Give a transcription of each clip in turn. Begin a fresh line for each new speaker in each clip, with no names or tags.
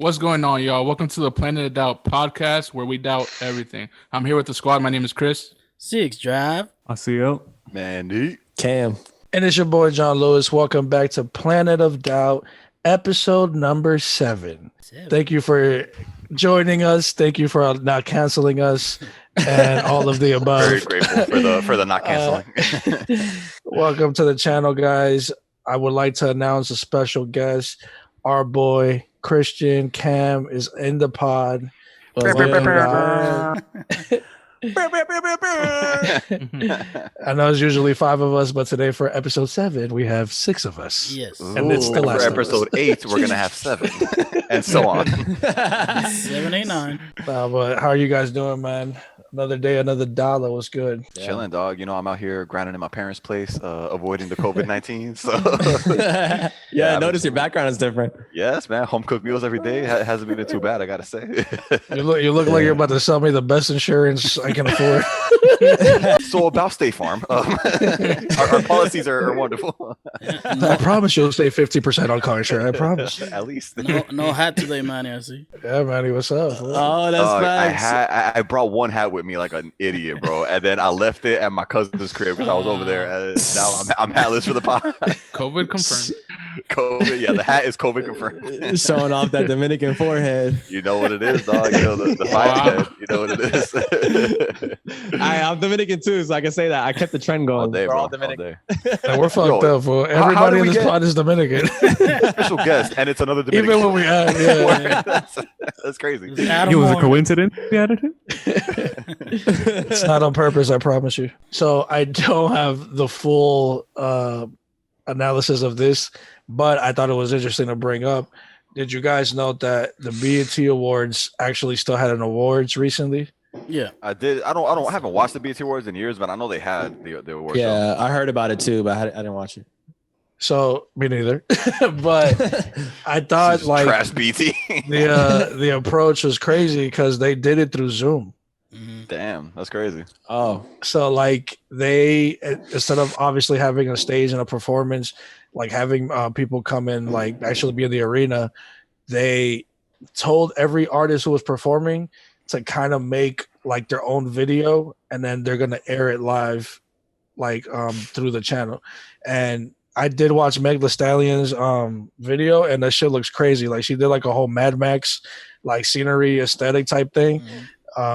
What's going on, y'all? Welcome to the Planet of Doubt podcast, where we doubt everything. I'm here with the squad. My name is Chris.
Six Drive.
I see you.
Mandy.
Cam.
And it's your boy John Lewis. Welcome back to Planet of Doubt, episode number 7. Thank you for joining us. Thank you for not canceling us and all of the above.
Very grateful for the not canceling.
Welcome to the channel, guys. I would like to announce a special guest. Our boy Christian Cam is in the pod. I know it's usually 5 of us, but today for episode 7 we have 6 of us.
Yes.
And it's the last
for episode 8 we're gonna have 7 and so on.
7, 8, 9.
But how are you guys doing, man? Another day, another dollar. Was good.
Chilling, dog. You know, I'm out here grinding in my parents' place, avoiding the COVID-19. So
I noticed your background is different.
Yes, man. Home cooked meals every day hasn't been too bad, I gotta say.
You look like you're about to sell me the best insurance I can afford.
So about State Farm, our policies are wonderful.
I promise you'll save 50% on car insurance. I promise.
At least.
No hat today, man. I see.
Yeah, Manny, what's up?
Oh, that's facts.
I brought one hat with me like an idiot, bro, and then I left it at my cousin's crib because I was over there. And now I'm hatless for the pod.
COVID confirmed.
COVID, yeah, the hat is COVID confirmed.
Showing off that Dominican forehead.
You know what it is, dog. You know the five head. You know what it is.
I'm Dominican too, so I can say that. I kept the trend going.
All day,
We're
bro.
all Dominican.
And we're fucked up. Fool. Everybody in this pod is Dominican.
Special guest, and it's another Dominican.
Even when we add, yeah.
That's crazy.
It was a coincidence. We added him.
It's not on purpose, I promise you. So I don't have the full analysis of this, but I thought it was interesting to bring up. Did you guys know that the BET Awards actually still had an awards recently?
Yeah,
I did. I haven't watched the BET Awards in years, but I know they had the awards.
Yeah, I heard about it too, but I didn't watch it.
So me neither. But I thought like
trash BT.
the approach was crazy because they did it through Zoom.
Damn, that's crazy.
Oh,
So like they, instead of obviously having a stage and a performance, like having people come in, like actually be in the arena, they told every artist who was performing to kind of make like their own video, and then they're gonna air it live, like through the channel. And I did watch Meg Thee Stallion's video, and that shit looks crazy. Like she did like a whole Mad Max like scenery aesthetic type thing.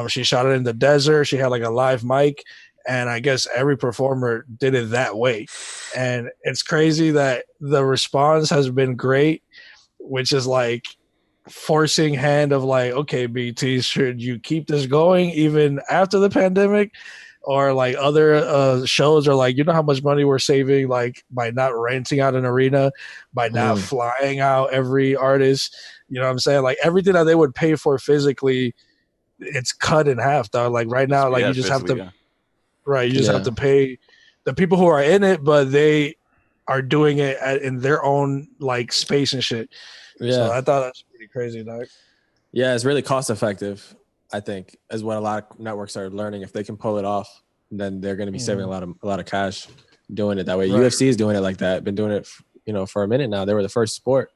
She shot it in the desert. She had like a live mic, and I guess every performer did it that way. And it's crazy that the response has been great, which is like forcing hand of like, okay, BT, should you keep this going even after the pandemic? Or like other shows are like, you know how much money we're saving like by not renting out an arena, by not flying out every artist. You know what I'm saying? Like everything that they would pay for physically, it's cut in half, though. Like right now, like you just have to, right? You just have to pay the people who are in it, but they are doing it in their own like space and shit.
yeah.
So I thought that's pretty crazy, dog.
Yeah, it's really cost effective, I think, is what a lot of networks are learning. If they can pull it off, then they're going to be saving a lot of cash doing it that way.
Right.
UFC is doing it like that. Been doing it, for a minute now. They were the first sport.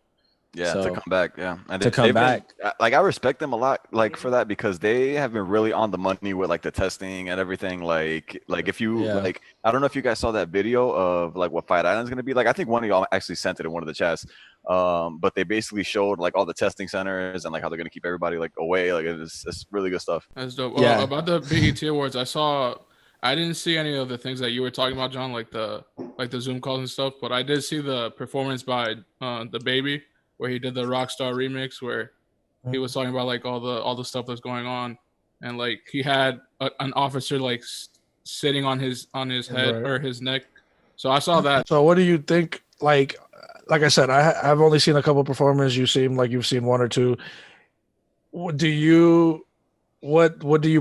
Yeah,
So,
to come back. Yeah, and
to come back.
Like I respect them a lot, like for that, because they have been really on the money with like the testing and everything. Like if you like, I don't know if you guys saw that video of like what Fight Island's gonna be like. I think one of y'all actually sent it in one of the chats. But they basically showed like all the testing centers and like how they're gonna keep everybody like away. Like it's really good stuff.
That's dope.
Yeah.
About the BET Awards, I didn't see any of the things that you were talking about, John, like the Zoom calls and stuff. But I did see the performance by the Baby, where he did the Rockstar remix, where he was talking about like all the stuff that's going on, and like he had an officer like sitting on his head or his neck. So I saw that.
So what do you think? Like I said, I've only seen a couple performances. You seem like you've seen one or two. What do you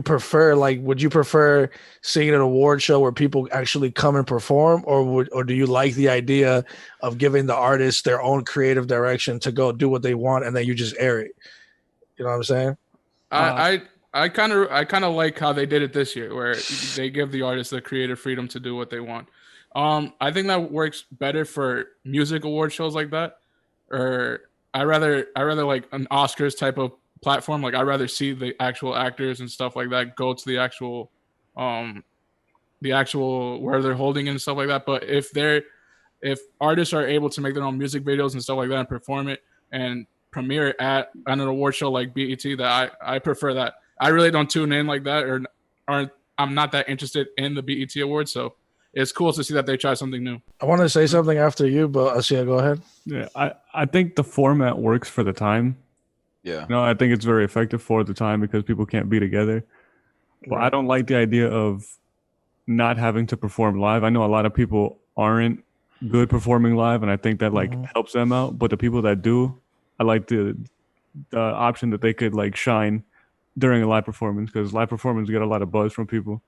prefer? Like, would you prefer seeing an award show where people actually come and perform, or do you like the idea of giving the artists their own creative direction to go do what they want and then you just air it? You know what I'm saying?
I kind of like how they did it this year, where they give the artists the creative freedom to do what they want. I think that works better for music award shows like that, or I rather like an Oscars type of platform. Like I rather see the actual actors and stuff like that go to um the actual where they're holding it and stuff like that. But if artists are able to make their own music videos and stuff like that and perform it and premiere it at an award show like BET, that I prefer that. I really don't tune in like that, or I'm not that interested in the BET Awards. So it's cool to see that they try something new.
I want to say something after you, but Asia, go ahead.
Yeah, I think the format works for the time.
Yeah.
No, I think it's very effective for the time because people can't be together. But I don't like the idea of not having to perform live. I know a lot of people aren't good performing live, and I think that like helps them out. But the people that do, I like the option that they could like shine during a live performance, because live performance get a lot of buzz from people.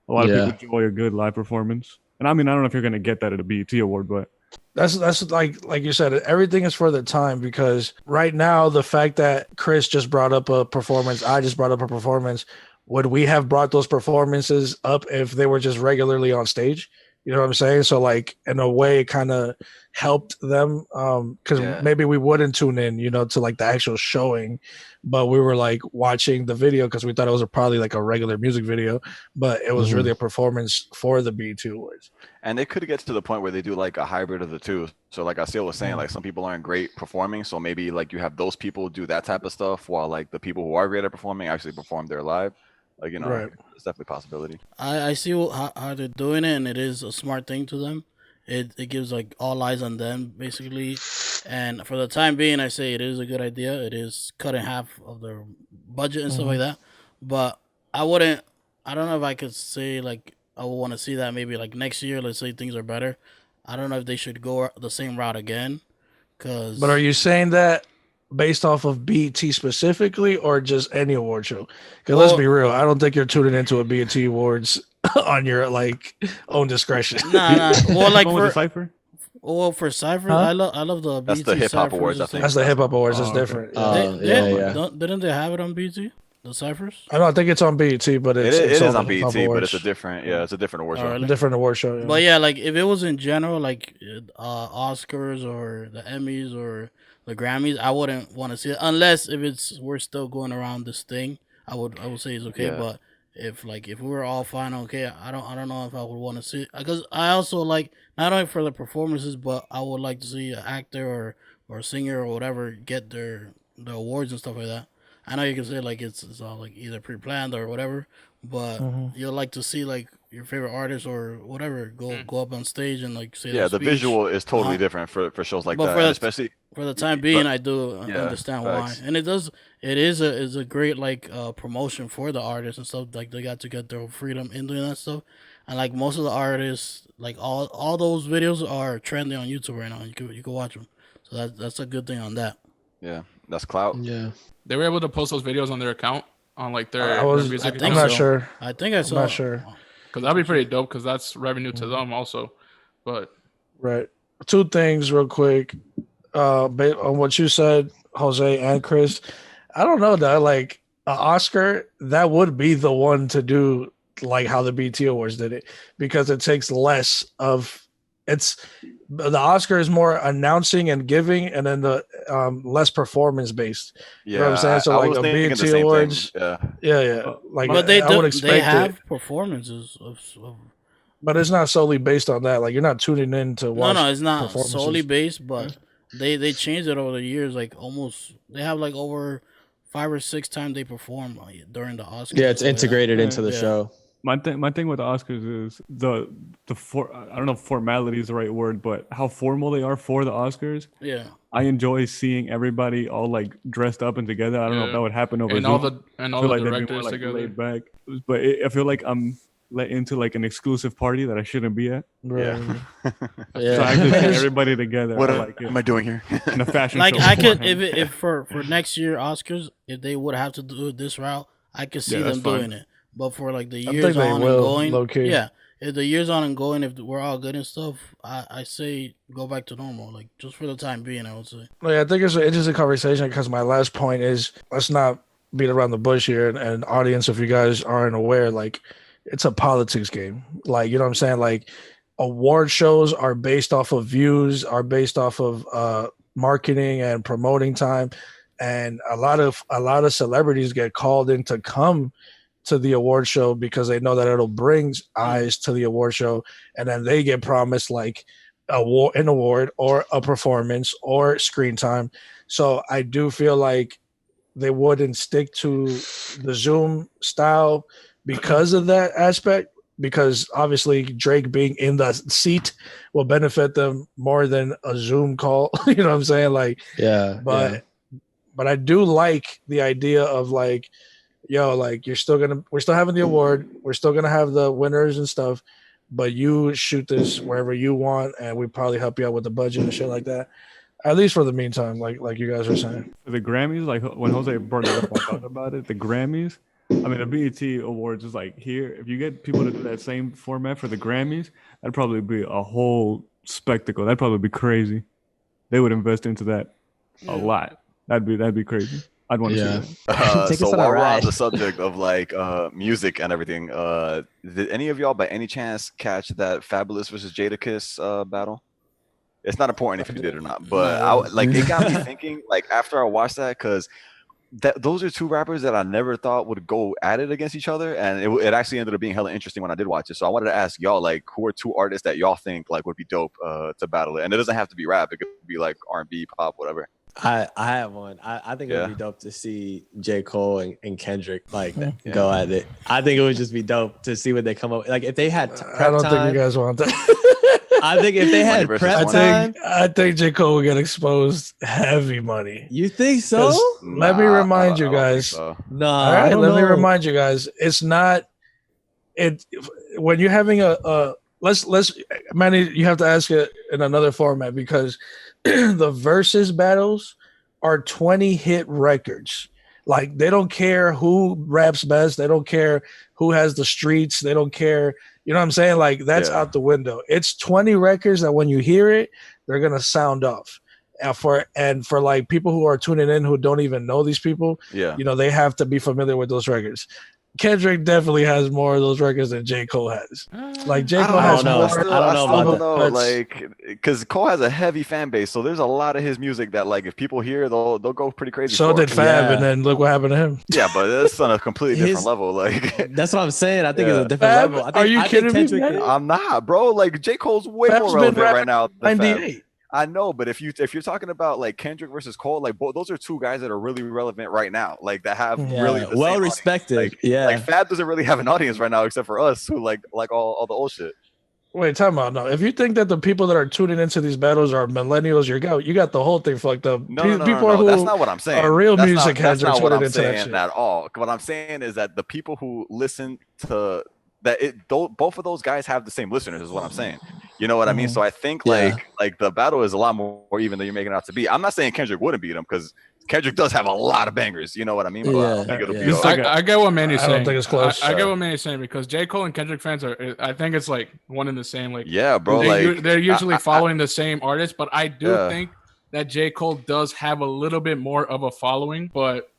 A lot of people enjoy a good live performance. And I mean, I don't know if you're gonna get that at a BET award, but
That's like you said, everything is for the time, because right now the fact that Chris just brought up a performance, I just brought up a performance, would we have brought those performances up if they were just regularly on stage? You know what I'm saying? So like in a way, it kind of helped them because maybe we wouldn't tune in, you know, to like the actual showing, but we were like watching the video because we thought it was probably like a regular music video, but it was really a performance for the BET Awards.
And they could get to the point where they do like a hybrid of the two. So like Asil was saying, like some people aren't great performing, so maybe like you have those people do that type of stuff while like the people who are great at performing actually perform their live. Like, you know, it's definitely a possibility.
I see how they're doing it, and it is a smart thing to them. It gives like all eyes on them basically, and for the time being, I say it is a good idea. It is cutting half of their budget and stuff like that, but I don't know if I could say like I would want to see that maybe like next year. Let's say things are better. I don't know if they should go the same route again.
But are you saying that based off of BET specifically, or just any award show? Because let's be real, I don't think you're tuning into a BET Awards on your like own discretion.
Nah. Well, like
for Cypher.
Well, for Cypher, I love the
That's
BET
the hip hop
Cyphers.
awards. I think
That's the hip hop awards. It's different.
Didn't they have it on BET? The Cyphers?
I think it's on BET, but
it
is
on BET, but it's a different award show.
Really?
Different award show. Yeah.
But yeah, like if it was in general, like Oscars or the Emmys or the Grammys, I wouldn't want to see it unless if we're still going around this thing. I would say it's okay, but if we were all fine, okay, I don't know if I would want to see it, because I also like not only for the performances, but I would like to see an actor or singer or whatever get the awards and stuff like that. I know you can say like it's all like either pre-planned or whatever, but you'll like to see like your favorite artist or whatever go up on stage and like say
the visual is totally different for shows like that, especially
for the time being. I do understand
facts.
why, and it is a great like promotion for the artists and stuff. Like they got to get their freedom in doing that stuff, and like most of the artists, like all those videos are trending on YouTube right now. You can watch them, so that's a good thing on that.
Yeah, that's clout.
Yeah.
They were able to post those videos on their account on like their music.
I think
I'm not sure.
I think I saw.
I'm not sure.
Because that'd be pretty dope, because that's revenue to them also. But
right, two things real quick. On what you said, Jose and Chris, I don't know that like an Oscar, that would be the one to do like how the BET Awards did it, because it takes less of the Oscar is more announcing and giving, and then the less performance based.
Yeah,
you know what I'm saying? So like a BET Awards, yeah. Like,
but they have performances of
but it's not solely based on that. Like you're not tuning in to watch.
No, it's not solely based, but they changed it over the years. Like almost, they have like over 5 or 6 times they perform during the Oscars.
Yeah, it's integrated into the show.
My thing with the Oscars is I don't know if formality is the right word, but how formal they are for the Oscars.
Yeah,
I enjoy seeing everybody all like dressed up and together. I don't know if that would happen over Zoom.
all the directors like, together.
Laid back. But I feel like I'm let into like an exclusive party that I shouldn't be at.
Right.
So I could see everybody together.
What am I doing here?
In a fashion
like
show
I could if for next year Oscars, if they would have to do it this route, I could see them doing it. But for like the years on and going, if the years on and going, if we're all good and stuff, I say go back to normal, like just for the time being, I would say.
I think it's an interesting conversation, because my last point is, let's not beat around the bush here, and audience, if you guys aren't aware, like it's a politics game. Like, you know what I'm saying? Like award shows are based off of views, are based off of marketing and promoting time, and a lot of celebrities get called in to come to the award show because they know that it'll bring eyes to the award show, and then they get promised like an award or a performance or screen time. So I do feel like they wouldn't stick to the Zoom style because of that aspect, because obviously Drake being in the seat will benefit them more than a Zoom call. You know what I'm saying? Like, but I do like the idea of like, yo, like we're still having the award, we're still gonna have the winners and stuff, but you shoot this wherever you want, and we probably help you out with the budget and shit like that. At least for the meantime, like you guys are saying.
For the Grammys, like when Jose brought it up, I thought about it. The Grammys, I mean, the BET Awards is like here. If you get people to do that same format for the Grammys, that'd probably be a whole spectacle. That'd probably be crazy. They would invest into that a lot. That'd be crazy. I'd want to see that.
So while we're on the subject of like music and everything, did any of y'all by any chance catch that Fabulous versus Jadakiss battle? It's not important if you did or not, but it got me thinking. Like after I watched that, because those are two rappers that I never thought would go at it against each other, and it actually ended up being hella interesting when I did watch it. So I wanted to ask y'all, like, who are two artists that y'all think like would be dope to battle it? And it doesn't have to be rap; it could be like R&B, pop, whatever.
I have one. I think it would be dope to see J. Cole and Kendrick like go at it. I think it would just be dope to see what they come up with. Like if they had prep
I don't
time,
think you guys want that.
I think if they had prep time,
I think J. Cole would get exposed heavy money.
You think so?
Let me remind you guys.
No,
all right, let me remind you guys. It's not it when you're having a let's Manny, you have to ask it in another format because the versus battles are 20 hit records. Like they don't care who raps best, they don't care who has the streets, they don't care. You know what I'm saying? Like that's out the window. It's 20 records that when you hear it, they're gonna sound off. And for like people who are tuning in who don't even know these people, you know, they have to be familiar with those records. Kendrick definitely has more of those records than J. Cole has. Like J. Cole has more.
I don't know, like, because Cole has a heavy fan base, so there's a lot of his music that, like, if people hear, they'll go pretty crazy.
So did Fab, and then look what happened to him.
Yeah, but that's on a completely different level. Like,
that's what I'm saying. I think it's a different level. I think,
are you kidding me?
I'm not, bro. Like J. Cole's way more relevant right now than Fab. I know, but if you're talking about like Kendrick versus Cole, like those are two guys that are really relevant right now, like that have really
well respected.
Like, like Fab doesn't really have an audience right now except for us who like all the old shit.
Wait, time out. No, if you think that the people that are tuning into these battles are millennials, you got the whole thing fucked up.
No, that's not what I'm saying.
Are real music heads
are
tuning
into that
shit
at all. What I'm saying is that the people who listen to both of those guys have the same listeners is what I'm saying. You know what I mean? So I think like the battle is a lot more even than you're making it out to be. I'm not saying Kendrick wouldn't beat him because Kendrick does have a lot of bangers. You know what I mean? But
I get what Manny's saying.
I don't think it's close.
I get what Manny's saying because J. Cole and Kendrick fans are. I think it's like one and the same. Like
bro.
They're usually following the same artist, but I do think that J. Cole does have a little bit more of a following, but.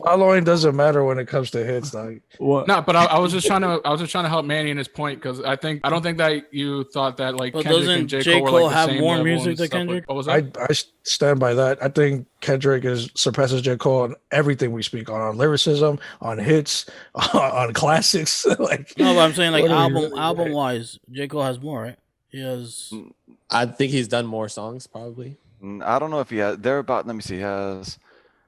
Following doesn't matter when it comes to hits, like
what? No, but I was just trying to help Manny in his point because I don't think that you thought that like Kendrick and J. Cole were like the same
more music than Kendrick.
Like, what was that?
I stand by that. I think Kendrick surpasses J. Cole on everything we speak on lyricism, on hits, on classics. Like
no, but I'm saying like album wise, J. Cole has more, right? He has.
I think he's done more songs probably.
I don't know if he has. They're about. Let me see. He has.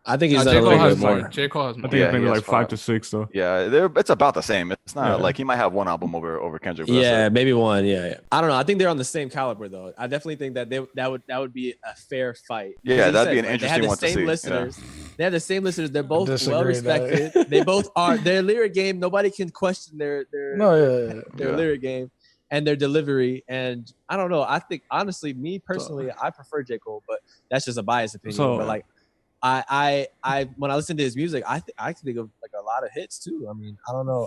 I think he's done a little bit more.
J. Cole has more.
I think maybe like 5 to 6 though.
Yeah, it's about the same. It's not like he might have one album over Kendrick.
Maybe one. Yeah. I don't know. I think they're on the same caliber though. I definitely think that that would be a fair fight.
Yeah, that'd be an interesting one to see.
They have the same listeners. They have the same listeners. They're both well respected. They both are. Their lyric game. Nobody can question their lyric game and their delivery. And I don't know. I think honestly, me personally, I prefer J. Cole, but that's just a biased opinion. But like. I when I listen to his music, I can think of like a lot of hits too. I mean, I don't know,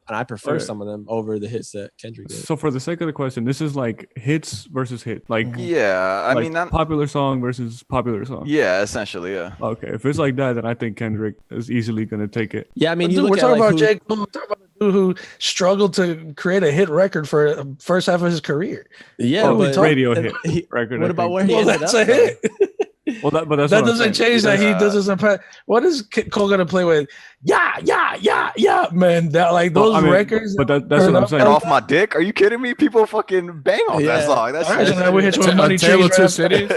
and I prefer some of them over the hits that Kendrick did.
So for the sake of the question, this is like hits versus hit, like
I mean,
popular song versus popular song.
Yeah, essentially, yeah.
Okay, if it's like that, then I think Kendrick is easily gonna take it.
Yeah, I mean,
we're talking about J. Cole. who struggled to create a hit record for the first half of his career.
Yeah,
but radio hit record.
What about where he ended
that's
up?
A hit.
Well, that
doesn't change that he doesn't. What is Cole gonna play with? Yeah, man. That like those records.
But that's what I'm saying.
And off my dick? Are you kidding me? People fucking bang on that song. That's
we hit you with Money
Tale of Two
Trees.
Cities.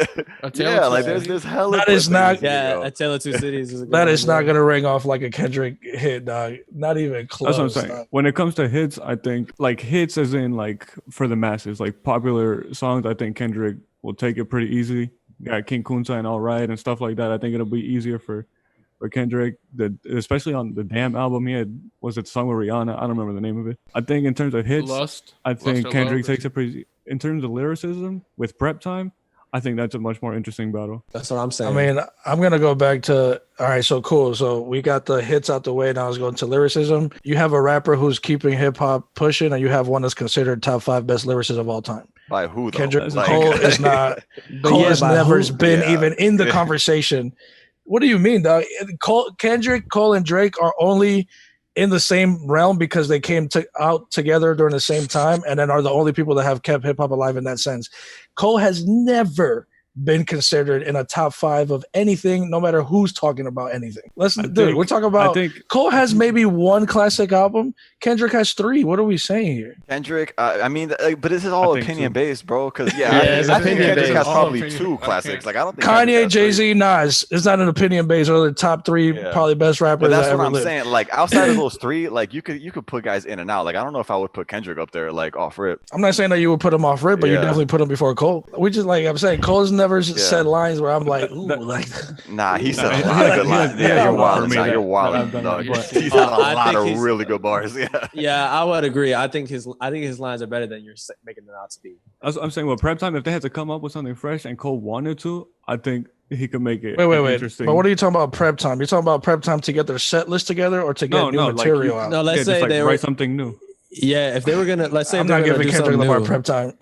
Yeah, like there's hella.
That is not.
Yeah, A Tale of Two Cities. Is
that is not gonna ring off like a Kendrick hit, dog. Not even close.
That's what I'm saying. When it comes to hits, I think like hits as in like for the masses, like popular songs. I think Kendrick will take it pretty easy. Got King Kunta and All Right and stuff like that. I think it'll be easier for Kendrick, especially on the Damn album he had. Was it song with Rihanna? I don't remember the name of it. I think in terms of hits, I think Kendrick takes it pretty. In terms of lyricism with Prep Time, I think that's a much more interesting battle.
That's what I'm saying.
I mean, I'm gonna go back to all right. So cool. So we got the hits out the way. Now I was going to lyricism. You have a rapper who's keeping hip hop pushing, and you have one that's considered top 5 best lyricists of all all-time.
By who though?
Kendrick Cole is not. Cole has never been even in the conversation. What do you mean, dog? Kendrick, Cole, and Drake are only in the same realm because they came out together during the same time, and then are the only people that have kept hip hop alive in that sense. Cole has never been considered in a top 5 of anything, no matter who's talking about anything. We're talking about. Cole has maybe 1 classic album. Kendrick has 3. What are we saying here?
Kendrick, I mean, but this is all opinion based, bro. Because I think Kendrick has probably 2 classics. Like I don't think
Kanye, Jay-Z, Nas. It's not an opinion based. Or the top 3 probably best rappers.
But that's
that
what
ever
I'm
lived.
saying. Like outside of those 3, like you could put guys in and out. Like I don't know if I would put Kendrick up there like off rip.
I'm not saying that you would put him off rip, but you definitely put him before Cole. We just like I'm saying, Cole's never said lines where I'm like, ooh, like.
Nah, he said a lot of good lines. Yeah, you're wild. You're wild. He's had a lot of really good bars.
Yeah, I would agree. I think his lines are better than you're making them out to be.
I'm saying, with Prep Time, if they had to come up with something fresh and Cole wanted to, I think he could make it.
Wait.
Interesting.
But what are you talking about? Prep Time? You're talking about Prep Time to get their set list together or to get new material out?
No, let's say they
write something new.
Yeah, if they were gonna, let's say
I'm not giving Kendrick Lamar Prep Time.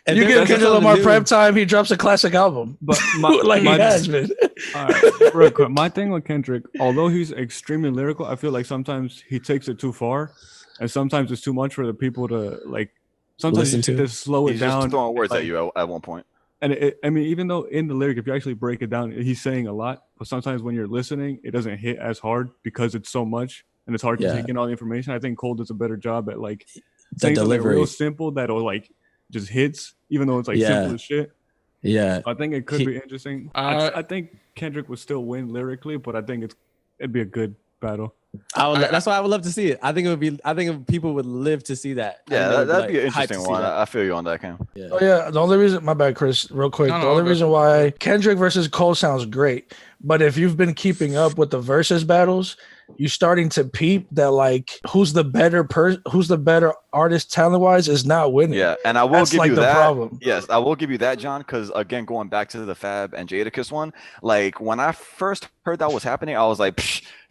And you give Kendrick Lamar Prep Time, he drops a classic album.
But
he has been.
All right, real quick. My thing with Kendrick, although he's extremely lyrical, I feel like sometimes he takes it too far, and sometimes it's too much for the people to like. Sometimes you just slow it down.
He's just throwing words at you at one point.
And I mean, even though in the lyric, if you actually break it down, he's saying a lot. But sometimes when you're listening, it doesn't hit as hard because it's so much, and it's hard to take in all the information. I think Cole does a better job at like saying something real simple that'll like just hits, even though it's like simple as shit.
Yeah,
I think it could be interesting. I think Kendrick would still win lyrically, but I think it'd be a good battle.
That's why I would love to see it. I think people would live to see that.
Yeah, that'd be an interesting one. I feel you on that, Cam.
Yeah.
Oh yeah, the only reason, my bad, Chris, real quick. The only reason why Kendrick versus Cole sounds great, but if you've been keeping up with the versus battles, you're starting to peep that like who's the better artist talent wise is not winning.
Yeah, and I will give you that.
Problem.
Yes, I will give you that, John, because again, going back to the Fab and Jadakiss one, like when I first heard that was happening, I was like,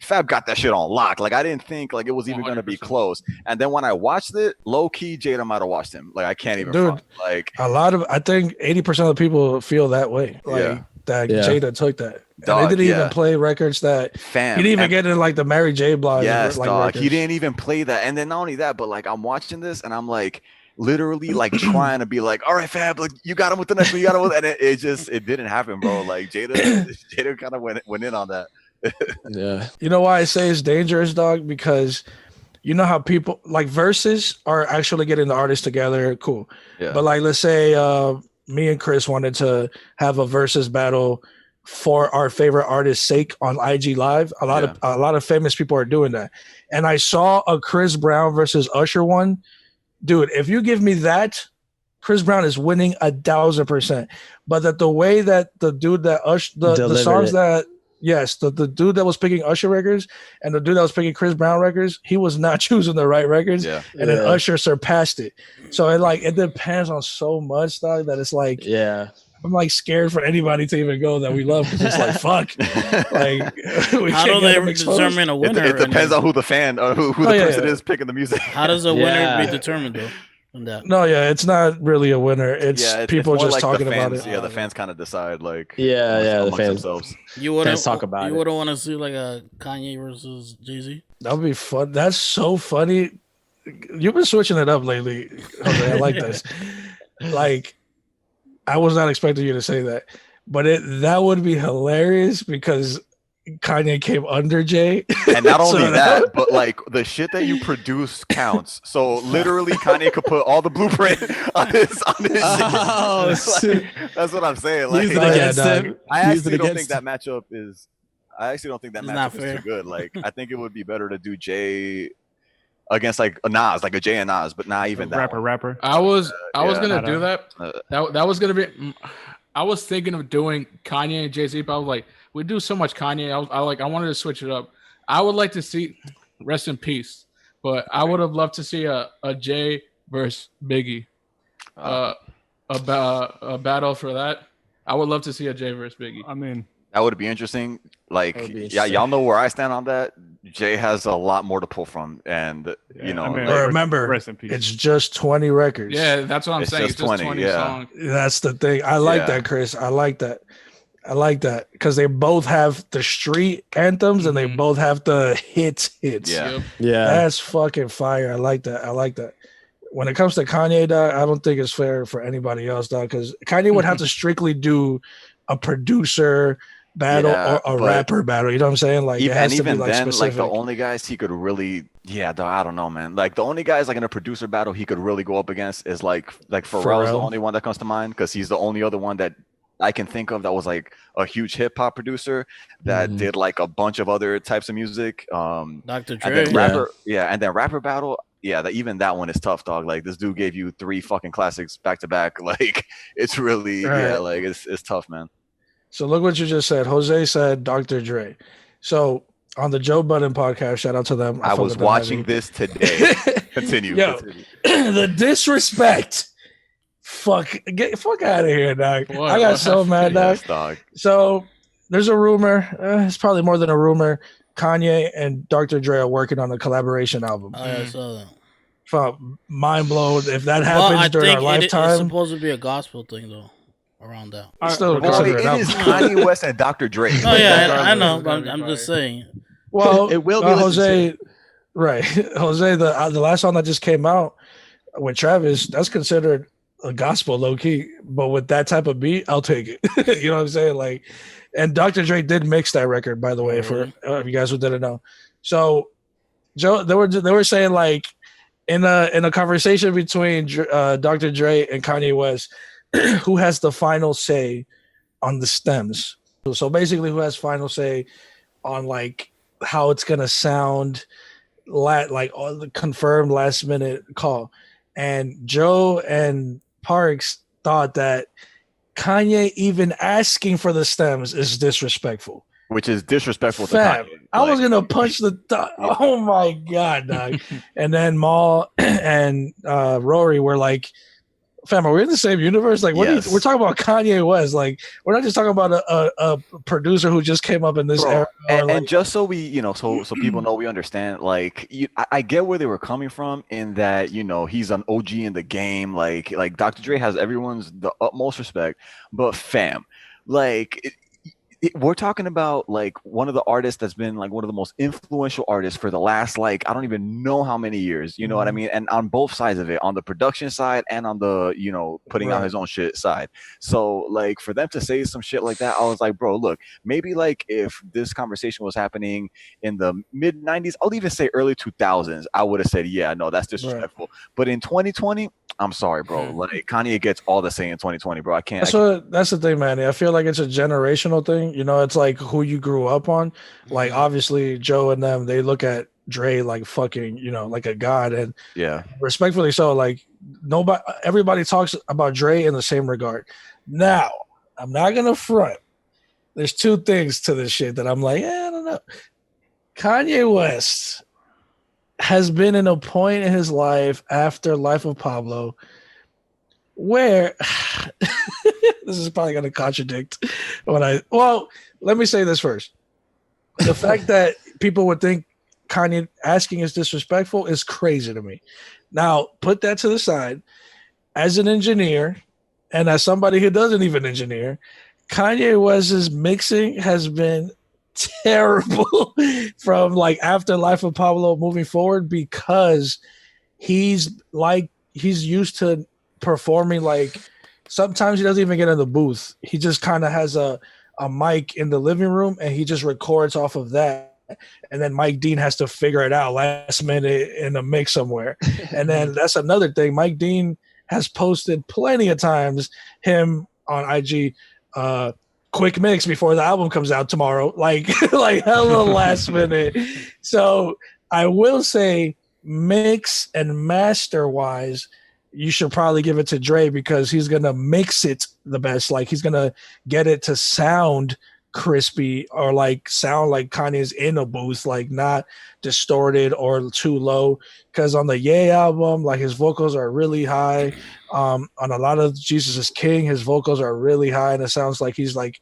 Fab got that shit on lock. Like I didn't think like it was even going to be close. And then when I watched it, low key, Jada might have watched him. Like I can't even. Front. Like I
think 80% of the people feel that way. Like Jada took that. Dog, they didn't even play records that he didn't even get in like the Mary J. Blige.
Yes,
like,
dog.
Records.
He didn't even play that. And then not only that, but like I'm watching this and I'm like literally like trying to be like, all right, Fab, like you got him with the next one, you got him with, and it didn't happen, bro. Like Jada kind of went in on that.
Yeah.
You know why I say it's dangerous, dog? Because you know how people like verses are actually getting the artists together, cool. Yeah. But like let's say me and Chris wanted to have a versus battle for our favorite artist's sake on IG Live. A lot of famous people are doing that. And I saw a Chris Brown versus Usher one. Dude, if you give me that, Chris Brown is winning 1,000%. But that the way that the dude that the songs that the dude that was picking Usher records and the dude that was picking Chris Brown records, he was not choosing the right records. Yeah. And then Usher surpassed it. So it depends on so much, dog, that it's like I'm like scared for anybody to even go that we love because it's like fuck. Like
how do they determine a winner?
It depends on who the fan or who the person is picking the music.
How does a winner be determined though?
No, yeah, it's not really a winner. It's people
it's
just
like
talking
fans,
about it.
Yeah, the fans kind of decide like
the
amongst
fans
themselves.
You wouldn't
talk about
You
it.
wouldn't want to see like a Kanye versus Jay-Z?
That would be fun. That's so funny. You've been switching it up lately, Jose. I like this. Like, I was not expecting you to say that, but that would be hilarious because Kanye came under Jay.
And not only that, but like the shit that you produce counts. So literally Kanye could put all the blueprint on his shit. Like, that's what I'm saying. Like,
Use it against him.
I actually don't think that matchup is too good. Like, I think it would be better to do Jay against like a Nas, like a Jay and Nas, but not even that
rapper.
I was gonna do that. That was gonna be. I was thinking of doing Kanye and Jay-Z, but I was like, we do so much Kanye. I wanted to switch it up. I would like to see, rest in peace, but I would have loved to see a Jay versus Biggie, a battle for that. I would love to see a Jay versus Biggie.
I mean,
that would be interesting. Like, yeah, y'all know where I stand on that. Jay has a lot more to pull from, and you know,
remember, it's just 20 records.
Yeah, that's what I'm saying.
It's just 20
songs.
That's the thing. I like that, Chris. I like that because they both have the street anthems and they both have the hits.
Yeah.
That's fucking fire. I like that. When it comes to Kanye, dog, I don't think it's fair for anybody else, dog, because Kanye would have to strictly do a producer battle or a rapper battle. You know what I'm saying? Like, it has to be like
then,
specific.
like the only guys he could really, I don't know, man. Like the only guys like in a producer battle he could really go up against is like Pharrell's the only one that comes to mind because he's the only other one that I can think of that was like a huge hip hop producer that did like a bunch of other types of music.
Dr. Dre.
And then and then rapper battle. Yeah, even that one is tough, dog. Like this dude gave you 3 fucking classics back to back. Like it's really like it's tough, man.
So look what you just said. Jose said Dr. Dre. So on the Joe Budden podcast, shout out to them.
I was watching this today. Continue.
The disrespect. Fuck out of here, dog. Boy, I got so mad, dog. So there's a rumor. It's probably more than a rumor. Kanye and Dr. Dre are working on a collaboration album.
I saw that.
Mind blown. If that happens during our lifetime,
it's supposed to be a gospel thing though. Around that.
It is Kanye West and Dr. Dre.
Oh yeah, I know. I'm just saying.
Well, it will be Jose. Right, Jose. The last song that just came out with Travis, that's considered a gospel low key, but with that type of beat, I'll take it. You know what I'm saying? Like, and Dr. Dre did mix that record, by the way, for you guys who didn't know. So, Joe, they were saying like in a conversation between Dr. Dre and Kanye West, who has the final say on the stems. So basically, who has final say on like how it's gonna sound, like all the confirmed last minute call. And Joe and Parks thought that Kanye even asking for the stems is disrespectful.
Which is disrespectful to Kanye.
I was gonna punch the oh my god, dog. And then Maul and Rory were like, fam, are we in the same universe? Like, we're talking about Kanye West. Like, we're not just talking about a producer who just came up in this era.
And just so we, so people know, we understand. Like, I get where they were coming from in that, he's an OG in the game. Like Dr. Dre has everyone's the utmost respect. But fam, like, we're talking about like one of the artists that's been like one of the most influential artists for the last like I don't even know how many years, you know what I mean? And on both sides of it, on the production side and on the putting out his own shit side. So like for them to say some shit like that, I was like, bro, look, maybe like if this conversation was happening in the mid 90s, I'll even say early 2000s, I would have said, yeah, no, that's disrespectful. But in 2020, I'm sorry, bro. Like Kanye gets all the say in 2020, bro. I can't.
That's the thing, man. I feel like it's a generational thing. It's like who you grew up on. Like obviously Joe and them, they look at Dre like fucking, like a god, and respectfully so. Like everybody talks about Dre in the same regard. Now, I'm not gonna front. There's 2 things to this shit that I'm like, I don't know. Kanye West has been in a point in his life after Life of Pablo where this is probably going to contradict let me say this first. The fact that people would think Kanye asking is disrespectful is crazy to me. Now, put that to the side. As an engineer, and as somebody who doesn't even engineer, Kanye West's mixing has been terrible from like after Life of Pablo moving forward, because he's used to performing like sometimes he doesn't even get in the booth. He just kind of has a mic in the living room and he just records off of that. And then Mike Dean has to figure it out last minute in a mix somewhere. And then that's another thing. Mike Dean has posted plenty of times him on IG, quick mix before the album comes out tomorrow, like hella last minute. So I will say, mix and master wise, you should probably give it to Dre, because he's gonna mix it the best. Like he's gonna get it to sound crispy or like sound like Kanye's in a booth, like not distorted or too low. Because on the Ye album, like his vocals are really high. On a lot of Jesus is King, his vocals are really high, and it sounds like he's like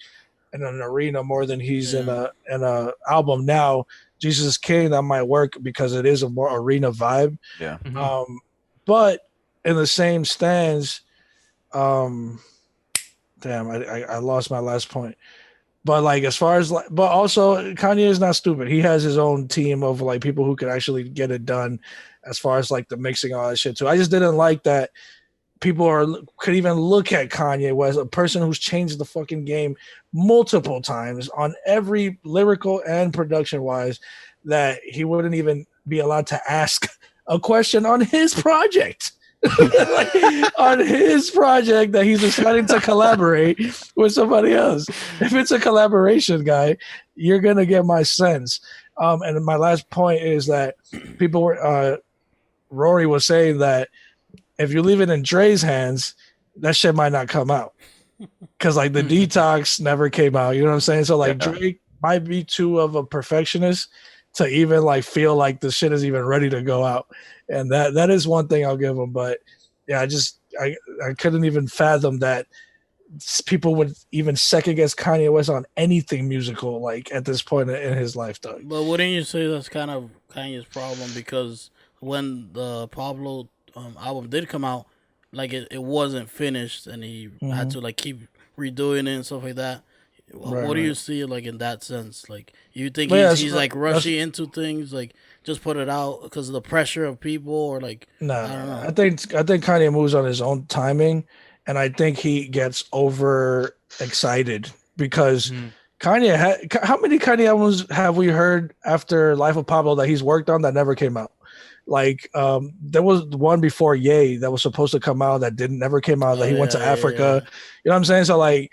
in an arena more than he's in a album. Now Jesus is King, that might work because it is a more arena vibe.
Yeah.
But in the same stands, damn, I lost my last point. But like as far as but also Kanye is not stupid. He has his own team of like people who could actually get it done as far as like the mixing, all that shit too. I just didn't like that people could even look at Kanye West, a person who's changed the fucking game multiple times on every lyrical and production wise, that he wouldn't even be allowed to ask a question on his project. Like, on his project that he's deciding to collaborate with somebody else. If it's a collaboration, guy, you're gonna get my sense. And my last point is that people were Rory was saying that if you leave it in Dre's hands, that shit might not come out. Cause like the Detox never came out. You know what I'm saying? So like Dre might be too of a perfectionist to even like feel like the shit is even ready to go out. And that is one thing I'll give him. But yeah, I couldn't even fathom that people would even second guess Kanye West on anything musical like at this point in his lifetime.
But wouldn't you say that's kind of Kanye's problem? Because when the Pablo album did come out, like it wasn't finished, and he had to like keep redoing it and stuff like that. What do you see like in that sense? Like you think he's like rushing into things, like just put it out because of the pressure of people, or like I don't know.
I think Kanye moves on his own timing, and I think he gets over excited because Kanye how many Kanye albums have we heard after Life of Pablo that he's worked on that never came out? Like there was one before Ye that was supposed to come out that never came out, that he went to Africa. You know what I'm saying? So like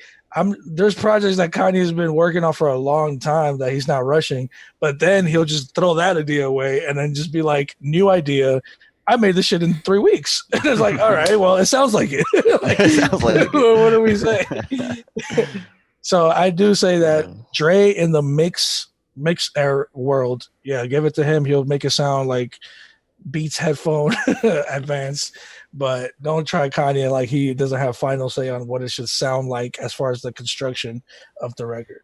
there's projects that Kanye's been working on for a long time that he's not rushing, but then he'll just throw that idea away and then just be like, new idea. I made this shit in 3 weeks. And it's like, all right, well, it sounds like it. Like, it sounds like it. What do we say? So I do say that Dre in the mix era world, give it to him. He'll make it sound like Beats headphone advanced. But don't try Kanye like he doesn't have final say on what it should sound like as far as the construction of the record.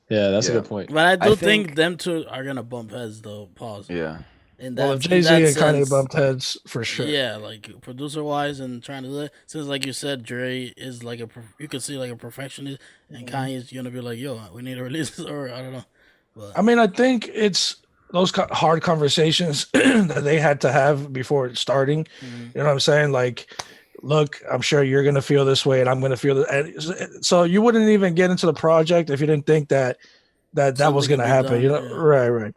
Yeah, that's a good point.
But I think them two are gonna bump heads though. Pause.
Yeah.
Well, Jay-Z and Kanye bumped heads for sure.
Yeah, like producer wise and trying to do that. Since like you said, Dre is like you could see like a perfectionist, and Kanye's gonna be like, yo, we need to release this, or I don't know. But,
I mean, I think it's those hard conversations that they had to have before starting. You know what I'm saying? Like, look, I'm sure you're going to feel this way and I'm going to feel that. So you wouldn't even get into the project if you didn't think that was going to happen. You know? Yeah. Right.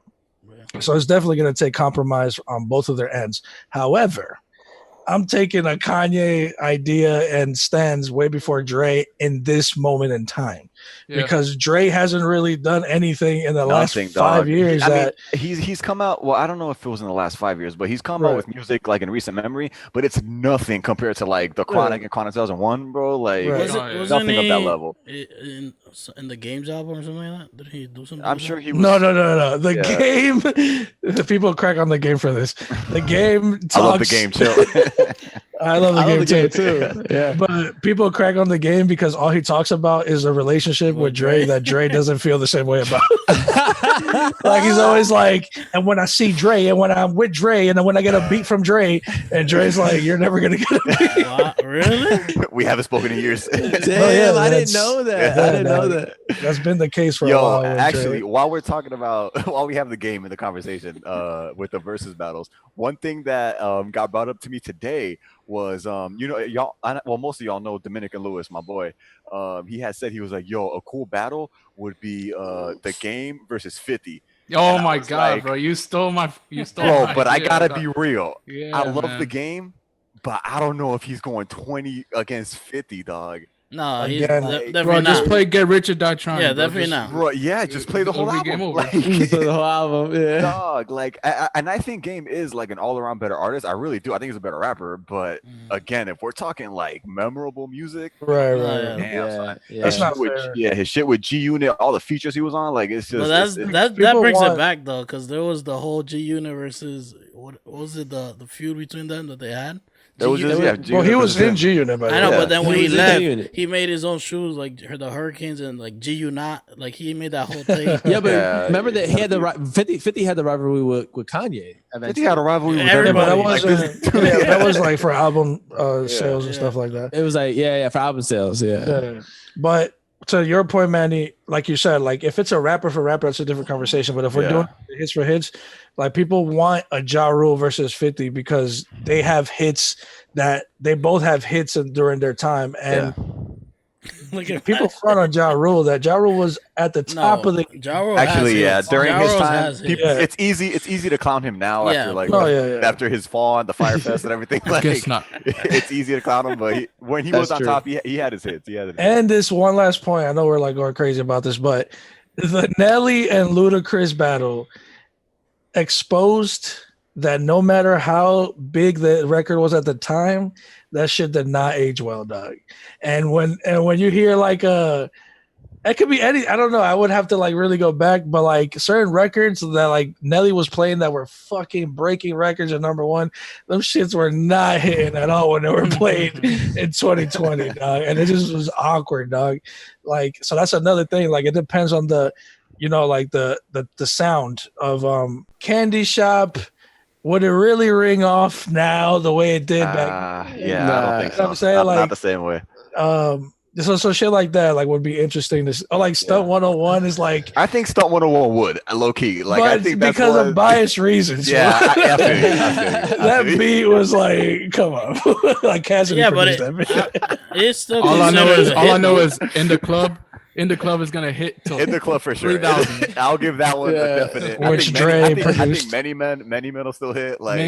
So it's definitely going to take compromise on both of their ends. However, I'm taking a Kanye idea and stands way before Dre in this moment in time, because Dre hasn't really done anything in the last 5 years.
I mean, he's come out. Well, I don't know if it was in the last 5 years, but he's come out with music like in recent memory. But it's nothing compared to like the Chronic and Chronic 2001, bro. Like nothing of that level.
In the Games album or something like that, did he do something?
I'm sure he was.
No. The Game. The people crack on the Game for this. The Game.
I love the Game. Chill.
I love the game too. Yeah. But people crack on the Game because all he talks about is a relationship relationship with Dre that Dre doesn't feel the same way about. Like he's always like, and when I see Dre, and when I'm with Dre, and then when I get a beat from Dre, and Dre's like, you're never gonna get a beat.
Wow, really?
We haven't spoken in years.
Damn, I didn't know that. I didn't know that.
That's been the case for a while.
Actually, while we're talking about, while we have the game in the conversation with the versus battles, one thing that got brought up to me today was, y'all, well, most of y'all know Dominican Lewis, my boy. He had said, he was like, yo, a cool battle would be the game versus 50.
Oh my God, like, bro! You stole my.
Bro, but idea, I gotta be real.
Yeah,
I love the game, but I don't know if he's going 20 against 50, dog.
No, he's
definitely not. Just play Get Rich or Die Trying.
Yeah, definitely not.
Bro, yeah, just play the whole album.
Game over.
Like,
play the whole album, yeah.
Dog, like, and I think Game is like an all-around better artist. I really do. I think he's a better rapper. But again, if we're talking like memorable music,
right,
damn, that's not fair. Yeah, his shit with G Unit, all the features he was on, like it's just.
Well, that brings it back though, because there was the whole G Unit versus what was it, the feud between them that they had.
Well,
he was in G Unit,
I know, but then when he left, he made his own shoes, like the Hurricanes and like G Unit, like he made that whole thing.
Yeah, but remember that he had the 50 had the rivalry with Kanye.
50 had a rivalry with
everybody.
But
that was like for album sales and stuff like that.
It was like for album sales, yeah.
But to your point, Manny, like you said, like if it's a rapper for rapper, that's a different conversation. But if we're doing hits for hits, like people want a Ja Rule versus 50 because they have hits that they both have hits during their time. And people front on Ja Rule that Ja Rule was at the top of the
Ja Rule
actually during his time. It's easy to clown him now after his fall on the Fire Fest and everything. Like, it's easy to clown him, but when he was on top, he had his hits.
And this one last point, I know we're like going crazy about this, but the Nelly and Ludacris battle exposed that no matter how big the record was at the time, that shit did not age well, dog. And when you hear like it could be any, I don't know, I would have to like really go back, but like certain records that like Nelly was playing that were fucking breaking records at number one, them shits were not hitting at all when they were played in 2020, dog. And it just was awkward, dog. Like, so that's another thing. Like, it depends on the, like the sound of Candy Shop. Would it really ring off now the way it did back?
Yeah, I don't think so.
I'm saying,
not the same way.
So shit like that would be interesting to see. Like Stunt 101 is like,
I think Stunt 101 would low key, like,
but
I think that's
because of biased reasons.
Yeah, I feel you.
That beat was like, come on, like Cassidy.
Yeah, but it's still
all I know is in the club. In the Club is gonna hit till
In the Club for sure.
3,000.
I'll give that one a definite.
Which
I think Many Men will still hit. Like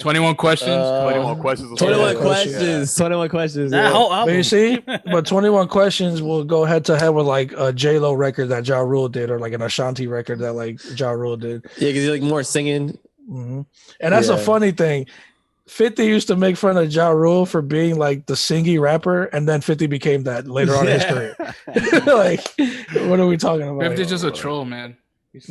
21 Questions.
21 Questions.
21 Questions. 21 Questions.
That whole album.
But you see, but 21 Questions will go head to head with like a J-Lo record that Ja Rule did, or like an Ashanti record that like Ja Rule did.
Yeah, because he's like more singing.
Mm-hmm. And that's a funny thing. 50 used to make fun of Ja Rule for being like the singy rapper, and then 50 became that later on in his career. Like, what are we talking about?
50's just a troll, man.
He's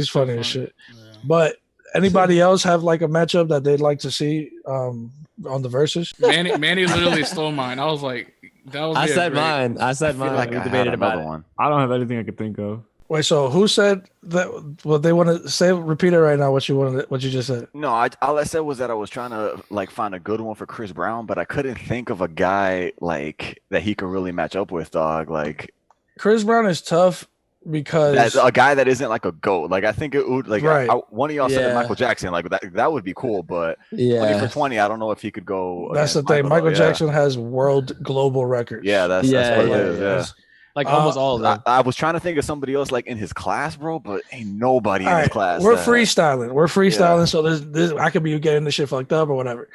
funny as shit. Yeah. But anybody else have like a matchup that they'd like to see on the verses?
Manny literally stole mine. I was like, that was.
I said mine. Like we debated about it.
I don't have anything I could think of.
Wait, so who said that? Well, they want to say, repeat it right now. What you just said?
No, all I said was that I was trying to like find a good one for Chris Brown, but I couldn't think of a guy like that he could really match up with, dog. Like,
Chris Brown is tough because
that's a guy that isn't like a GOAT. Like, I think it would like one of y'all said Michael Jackson. Like that would be cool, but 20 for 20, I don't know if he could go.
That's the thing. Michael Jackson has global records.
Yeah, that's what it is. Yeah.
Like almost all of them.
I was trying to think of somebody else like in his class, bro, but ain't nobody in his class.
We're freestyling. So this I could be getting this shit fucked up or whatever.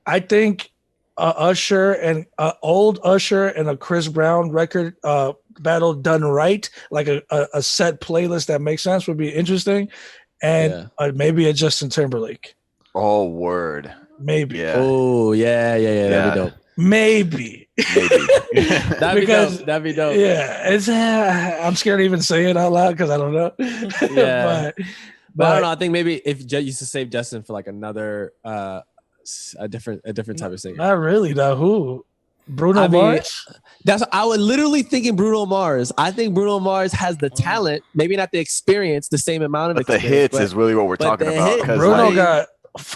I think Usher and old Usher and a Chris Brown record battle done right, like a set playlist that makes sense would be interesting, and maybe a Justin Timberlake.
Oh, word.
Maybe.
Yeah.
Oh, yeah. That'd be dope.
Maybe.
That'd be dope.
Yeah, it's. I'm scared to even say it out loud because I don't know.
Yeah, but I don't know. I think maybe if you used to save Justin for like another, a different type of singer.
Not really, though. Who? Bruno Mars.
I was literally thinking Bruno Mars. I think Bruno Mars has the talent, maybe not the experience, the same amount of
but
experience.
The hits is really what we're talking about.
Bruno got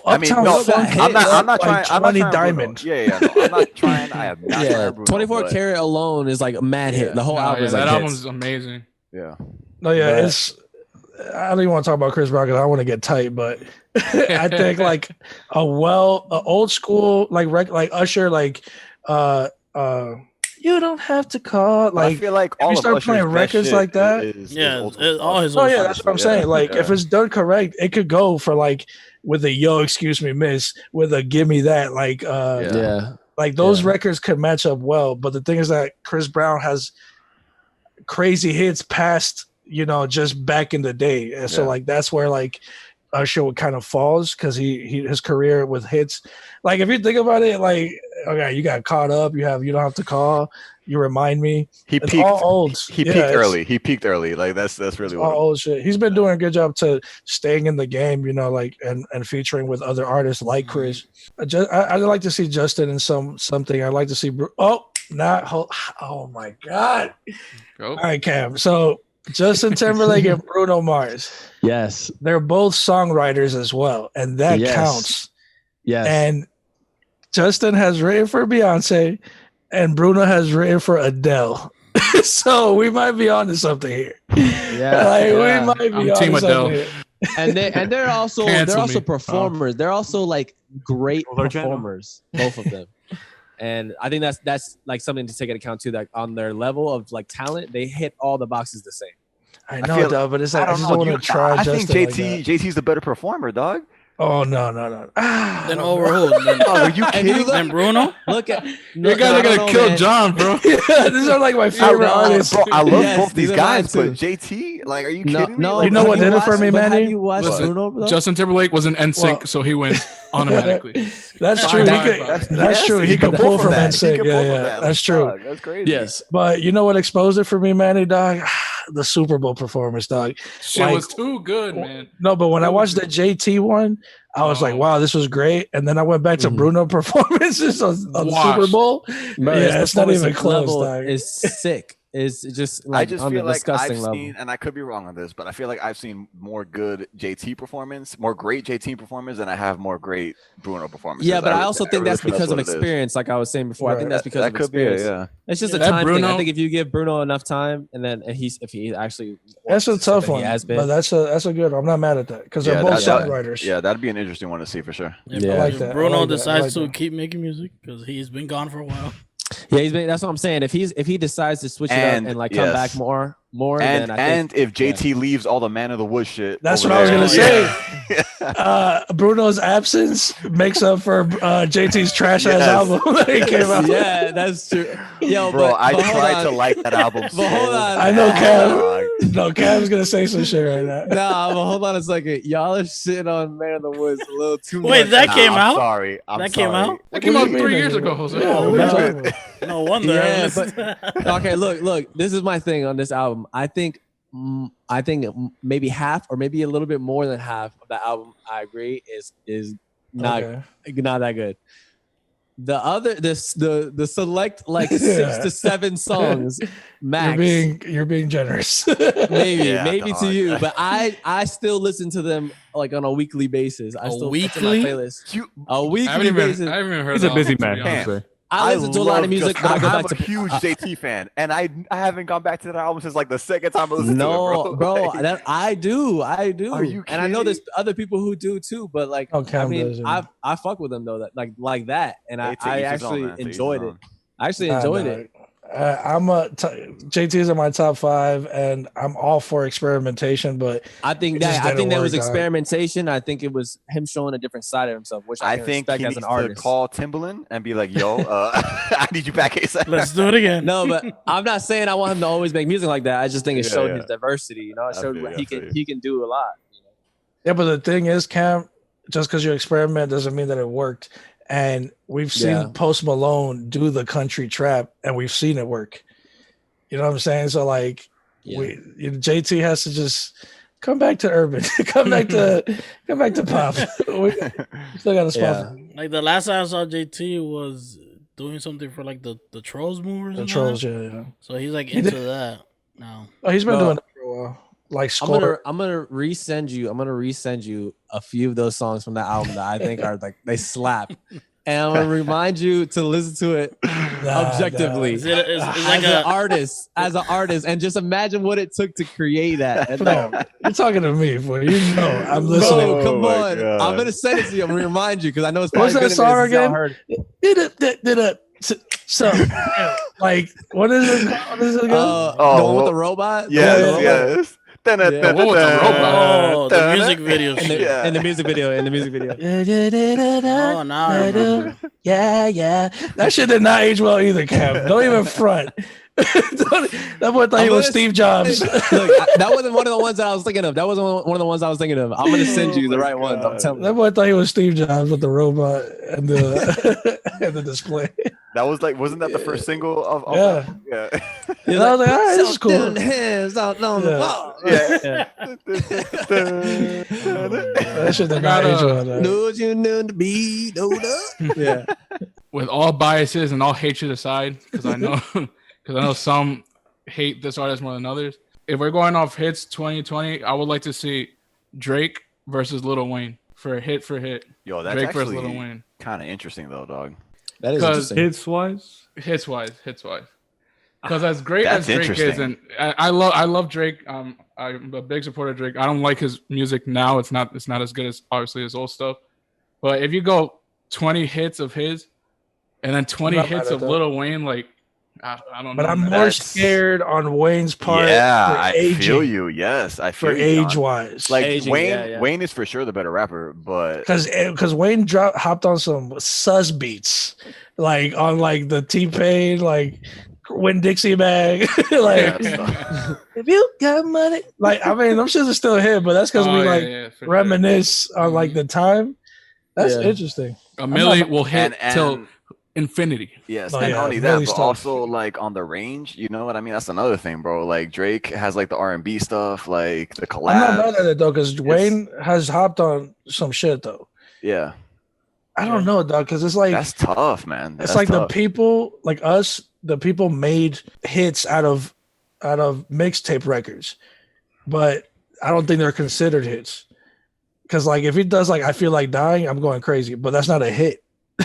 Uptown Funk.
I'm not trying. I'm not trying
Diamond.
Yeah, no, I'm not trying. I have not trying Bruno.
24 Karat alone is like a mad hit. The whole album is like
that album's amazing.
Yeah.
No, yeah, it's. I don't even want to talk about Chris Brown because I want to get tight, but I think like a old school like Usher you don't have to call
I feel like all
if you start
of
playing records like that.
All his.
Oh yeah, that's what I'm saying. Like if it's done correct, it could go for like with a yo, excuse me, miss, with a give me that, like like those records could match up well. But the thing is that Chris Brown has crazy hits past, just back in the day, and so like that's where like Usher kind of falls because his career with hits. Like if you think about it, like okay, you got Caught Up, you don't have to call, You Remind Me.
He
it's
peaked.
All old.
He peaked early. He peaked early. Like that's really
all old shit. He's been doing a good job to staying in the game, like and featuring with other artists like Chris. I'd like to see Justin in something. I'd like to see. Oh my God!
Go.
All right, Cam. So Justin Timberlake and Bruno Mars.
Yes,
they're both songwriters as well, and that counts.
Yes,
and Justin has written for Beyonce, and Bruno has written for Adele. So we might be onto something here. Yeah, we might be onto something here.
And they're also performers. They're also like great performers, both of them. And I think that's like something to take into account too. That on their level of like talent, they hit all the boxes the same.
I know, dog, but it's like I just don't want to try.
I think JT's the better performer, dog.
Oh no!
Then overruled.
Are you kidding?
Then Bruno.
You guys are gonna kill John, bro.
Yeah, these are like my favorite artists.
Bro, I love both these guys, but JT, like, are you kidding me?
You know what did it for me, man?
Have you watched Bruno, bro?
Justin Timberlake was in NSYNC, so he wins automatically.
That's true. That's true. He could pull from NSYNC. Yeah, that's true.
That's crazy.
Yes, but you know what exposed it for me, Manny, dog? The Super Bowl performance, dog.
Shit was too good, man.
No, but when I watched the JT one, I was like, wow, this was great. And then I went back to Bruno performances on the Super Bowl.
Bro,
it's not even close, dog.
It's sick. It's just like
I just
on
feel
the
like
disgusting
I've
level.
seen, and I could be wrong on this, but I feel like I've seen more good JT performance, more great JT performance than I have more great Bruno performances.
Yeah, but I also think that's because of experience, like I was saying before. I think that's because of experience. It's just a time thing. I think if you give Bruno enough time, and then if he actually,
that's a tough one. But that's a good one. I'm not mad at that because they're both songwriters.
Yeah, that'd be an interesting one to see for sure.
Yeah, I like that. Bruno decides to keep making music because he's been gone for a while.
Yeah, that's what I'm saying. If he decides to switch it up and like come back more, then I think,
if JT leaves all the Man of the Woods shit,
that's what I was gonna say. Bruno's absence makes up for JT's trash ass album that he came out.
Yeah, that's true. Yo,
bro, I tried to like that album.
But hold on,
I know Cam. No, Cam's gonna say some shit right now.
Nah, but hold on a second. Y'all are shitting on Man of the Woods a little too much.
Wait, that came out?
Sorry,
that came out.
That came out 3 years ago, Jose.
No wonder.
Yeah, but okay, look. This is my thing on this album. I think maybe half or maybe a little bit more than half of the album, I agree, is not that good. The other the select like 6 to 7 songs max.
You're being generous.
maybe to you, but I still listen to them like on a weekly basis. I still put my playlist. A weekly basis.
I haven't even heard.
He's a busy man.
I listen to a lot of music.
I'm a huge JT fan, and I haven't gone back to that album since like the second time I listened to it, bro.
That I do.
Are you kidding?
And I know there's other people who do too, but like, I mean, I fuck with them though, that like that, and I actually enjoyed it. I actually enjoyed it.
JT's in my top 5, and I'm all for experimentation. But
I think that was experimentation. I think it was him showing a different side of himself, which I think respect as an artist.
To call Timbaland and be like, "Yo, I need you back ASAP."
Let's do it again.
No, but I'm not saying I want him to always make music like that. I just think it showed his diversity. You know, it showed what he can do a lot. You know?
Yeah, but the thing is, Cam, just because you experiment doesn't mean that it worked. And we've seen Post Malone do the country trap, and we've seen it work. You know what I'm saying? So like, JT has to just come back to urban, come back to pop. We still got a spot.
Like the last time I saw JT was doing something for like the Trolls movie.
The Trolls, yeah.
So he's like into that now.
Oh, he's been doing it for a while. Like Score.
I'm gonna resend you a few of those songs from that album that I think are like they slap. And I'm gonna remind you to listen to it objectively.
Is it like
as an artist, and just imagine what it took to create that.
No, you're talking to me, boy. You know I'm listening.
Bro, come on. God. I'm gonna send it to you. I'm gonna remind you because I know it's
probably
what's
that song again? So, like, what is it? What is it again?
The one with the robot.
Yes.
What was the robot?
Oh, the music video.
In the music video.
Oh, now I remember.
Yeah. That shit did not age well either, Kev. Don't even front. That boy thought he was Steve Jobs.
Look, that wasn't one of the ones that I was thinking of. That wasn't one of the ones I was thinking of. I'm gonna send you the right ones. I'm telling you.
That boy thought he was Steve Jobs with the robot and the and the display.
That was like, wasn't that the first single of
yeah. And I was like, all right, this is cool.
Hands out on the wall.
That shit did not age well.
Knows you know the beat. Yeah.
With all biases and all hatred aside, because I know some hate this artist more than others. If we're going off hits 2020, I would like to see Drake versus Lil Wayne for hit.
Yo, that's
Drake versus
actually
Lil Wayne.
Kind of interesting though, dog.
That is interesting.
Hits wise.
Because as great as Drake is, and I love Drake. I'm a big supporter of Drake. I don't like his music now. It's not as good as obviously his old stuff. But if you go 20 hits of his, and then 20 hits of Lil Wayne, like I don't know.
But I'm more scared on Wayne's part.
Yeah, I feel you. Yes, I feel
for age wise.
Like aging, Wayne is for sure the better rapper, but
because Wayne hopped on some sus beats, like on like the T-Pain, like Win Dixie Bag, like if you got money, like I mean, them shits are still here, but that's because we reminisce on like the time. That's interesting.
A milli will hit till infinity.
Yes, and not only that, but also like on the range. You know what I mean? That's another thing, bro. Like Drake has like the R&B stuff, like the collab.
I'm not mad at it though, because Wayne has hopped on some shit though.
Yeah,
I don't know, dog, because it's like
that's tough, man.
It's like tough. The people like us, the people made hits out of mixtape records, but I don't think they're considered hits. Because like if he does like I Feel Like Dying, I'm going crazy, but that's not a hit.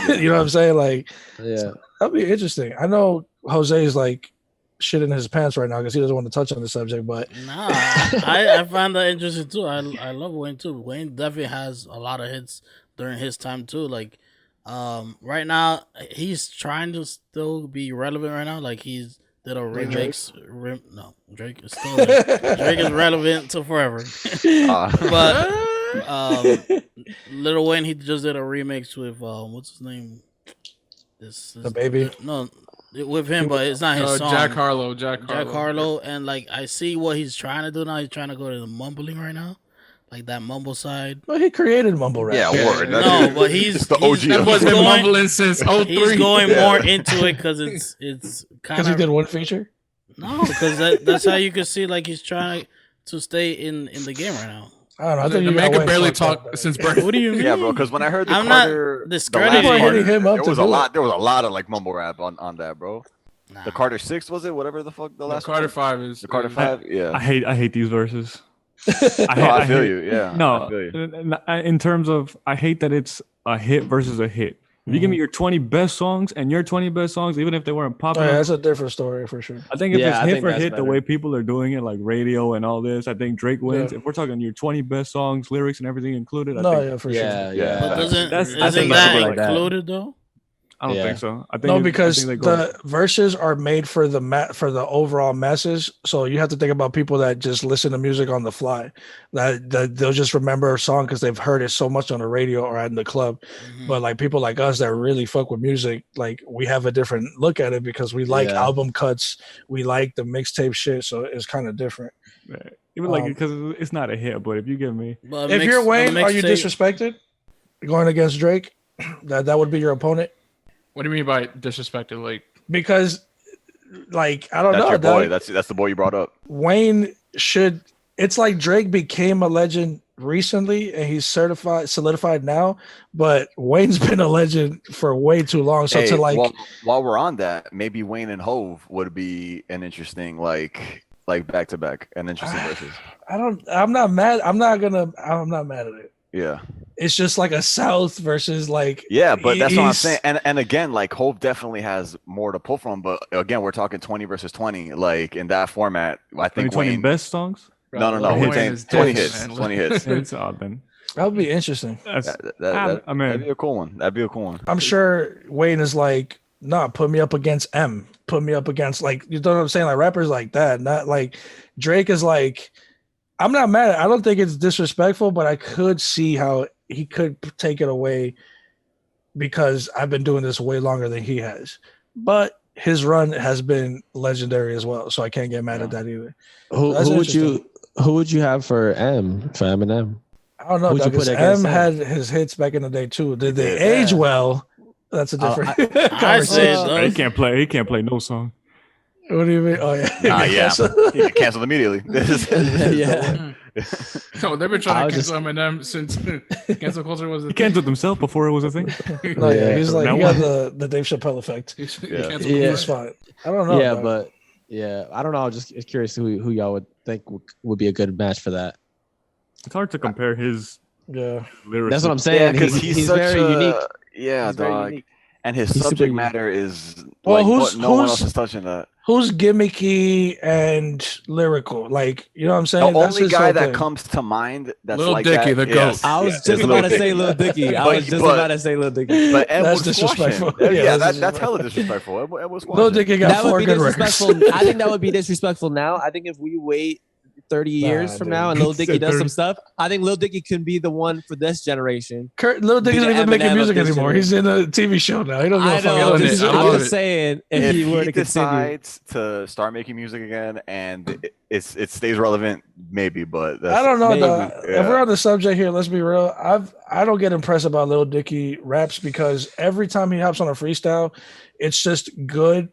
You know what I'm saying? Like, so that'd be interesting. I know Jose is like shit in his pants right now because he doesn't want to touch on the subject, but
nah, I find that interesting too. I love Wayne too. Wayne definitely has a lot of hits during his time too. Like, right now he's trying to still be relevant right now. Like he's did a remix. Drake is still there. Drake is relevant till forever. But Lil Wayne, he just did a remix with what's his name?
The Baby.
No, with him, but it's not his song.
Jack Harlow,
and like I see what he's trying to do now. He's trying to go to the mumbling right now, like that mumble side.
Well, he created mumble rap.
Yeah, word.
No, but he's
the OG.
That was been mumbling since 03.
He's going more into it because it's kind of.
Because he did one feature.
No, because that's how you can see like he's trying to stay in the game right now.
I don't know. I think
the man can barely talk since birth.
What do you mean?
Yeah, bro. Because when I heard the
I'm
Carter,
not discrediting
him up.
There was a lot of like mumble rap on that, bro.
Nah.
The Carter 6 was it? Whatever the fuck the last
Carter 5 is
the Carter 5. Yeah,
I hate these verses.
I feel you. Yeah,
no,
I feel you.
In terms of I hate that it's a hit versus a hit. If you give me your 20 best songs and your 20 best songs, even if they weren't popular,
that's a different story for sure.
I think if it's hit for hit, the way people are doing it, like radio and all this, I think Drake wins. If we're talking your 20 best songs, lyrics and everything included, I think,
for sure.
Yeah. But isn't that included though?
I don't think so. I think
no, because the verses are made for the overall masses. So you have to think about people that just listen to music on the fly. That they'll just remember a song because they've heard it so much on the radio or in the club. Mm-hmm. But like people like us that really fuck with music, like we have a different look at it because we like album cuts. We like the mixtape shit. So it's kind of different.
Right. Even like because it's not a hit, but if you give me,
if you're Wayne, are you disrespected going against Drake? That would be your opponent.
What do you mean by disrespected? Like
because, like I don't know.
Your boy. That's the boy you brought up.
Wayne should. It's like Drake became a legend recently and he's solidified now, but Wayne's been a legend for way too long. So
while we're on that, maybe Wayne and Hove would be an interesting like back to back, an interesting versus.
I'm not mad. I'm not mad at it.
Yeah.
It's just like a South versus like.
Yeah, but that's what I'm saying. And again, like Hove definitely has more to pull from. But again, we're talking 20 versus 20. Like in that format, I think
20
Wayne.
best songs?
No.
Wayne
20 hits. 20 hits.
It's odd then.
That would be interesting.
That'd be a cool one.
I'm sure Wayne is like, nah, put me up against M. Put me up against like, you know what I'm saying? Like rappers like that. Not like Drake is like, I'm not mad at it. I don't think it's disrespectful, but I could see how he could take it away because I've been doing this way longer than he has. But his run has been legendary as well, so I can't get mad at that either.
Who would you have for Eminem?
I don't know, because M had his hits back in the day too. Did they age well? That's a different conversation.
He can't play no song.
What do you mean? Oh yeah.
Yeah. Canceled immediately.
Yeah.
No, they've been trying to cancel Eminem since cancel culture was a thing.
He canceled himself before it was a thing.
No, yeah, he's like, he got the Dave Chappelle effect. He's fine. I don't know.
Yeah, but I don't know. I'm just curious who y'all would think would be a good match for that.
It's hard to compare his lyrics.
That's what I'm saying.
Because he's very unique. Yeah,
he's
dog.
unique.
And his subject matter is
well,
no one else is touching that.
Who's gimmicky and lyrical? Like, you know what I'm saying?
The only guy that comes to mind that's
Lil
like
Dicky,
that,
the GOAT.
I was just about to say Lil Dicky.
But Ed
that's
was
disrespectful.
That's hella disrespectful. Ed was
Lil Dicky got 4 good records.
I think that would be disrespectful now. I think if we wait 30 years from now and Lil Dicky does some stuff, I think Lil Dicky can be the one for this generation.
Lil Dicky isn't even making music anymore. He's in a TV show now. He doesn't
I'm just saying, if he were to
decides to start making music again and it stays relevant, maybe. But
I don't know. If we're on the subject here, let's be real. I don't get impressed about Lil Dicky raps because every time he hops on a freestyle, it's just good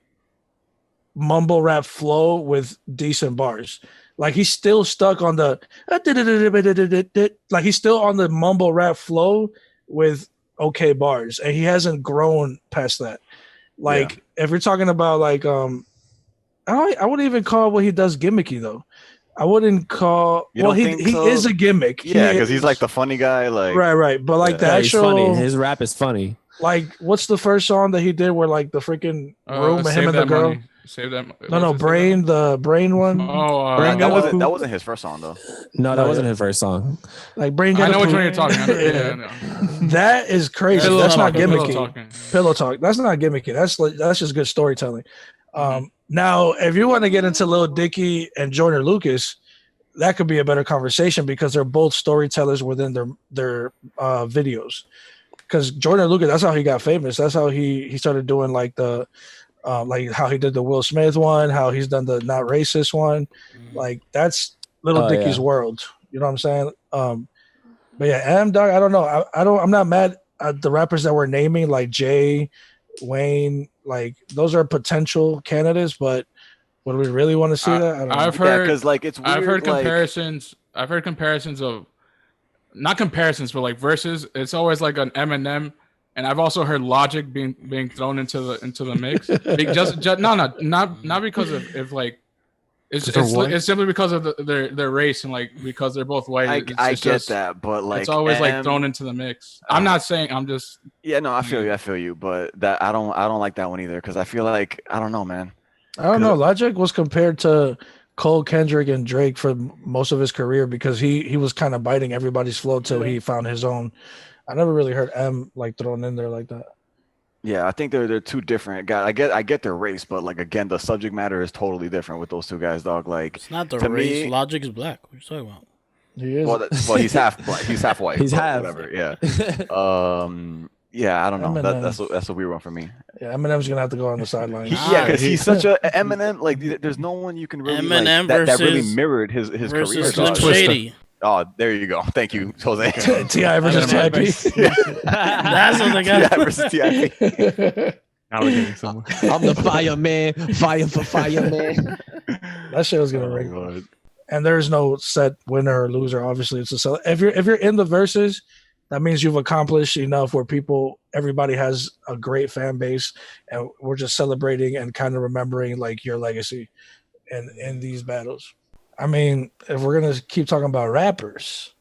mumble rap flow with decent bars. Like he's still stuck on the like he's still on the mumble rap flow with okay bars, and he hasn't grown past that. Like if you're talking about like I wouldn't even call what he does gimmicky though. I wouldn't call. He is a gimmick.
Yeah, because he's like the funny guy. Like
right. But like the actual,
funny. His rap is funny.
Like what's the first song that he did where like the freaking room and him and the girl?
Money. Save that.
No, Brain, the Brain one.
Oh,
that wasn't his first song though.
No, that wasn't his first song.
Like Brain.
I know which one you're talking about. Yeah.
That is crazy. That's not gimmicky. Pillow talk. That's not gimmicky. That's just good storytelling. Now, if you want to get into Lil Dicky and Joyner Lucas, that could be a better conversation because they're both storytellers within their videos. Because Joyner Lucas, that's how he got famous. That's how he started doing like the. Like how he did the Will Smith one, how he's done the Not Racist one, like that's Little Dicky's world. You know what I'm saying? But yeah, dog. I don't know. I'm not mad at the rappers that we're naming, like Jay, Wayne. Like those are potential candidates, but would we really want to see that? I don't know.
I've heard
because like it's weird,
I've heard comparisons. I've heard comparisons of not comparisons, but like verses. It's always like an Eminem. And I've also heard Logic being thrown into the mix. Not because of like it's simply because of their race and like because they're both white.
I get that, but like
it's always like thrown into the mix. I'm not saying I'm just
I feel you, but that I don't like that one either because I feel like I don't know, man.
I don't know. Logic was compared to Cole, Kendrick, and Drake for most of his career because he was kind of biting everybody's flow till he found his own. I never really heard M like thrown in there like that.
Yeah, I think they're two different guys. I get their race, but like again, the subject matter is totally different with those two guys, dog. Like
it's not the race. Logic is black. What are you talking about?
He is.
Well, he's half black. He's half white.
He's half.
Whatever. Yeah. Yeah, I don't know. That's a weird one for me.
Yeah, Eminem's gonna have to go on the sideline.
Yeah, because he's such a Eminem. Like, there's no one you can really
Eminem
that really mirrored his career.
Slim Shady.
Oh, there you go. Thank you, Jose.
T.I. versus T.I.P.
That's what they got.
T.I. versus T.I.P.
Now we're getting somewhere.
I'm the fireman. Fire for fireman.
That shit was gonna ring. and there's no set winner or loser. Obviously, it's if you're in the verses, that means you've accomplished enough where everybody has a great fan base, and we're just celebrating and kind of remembering like your legacy in these battles. I mean, if we're gonna keep talking about rappers,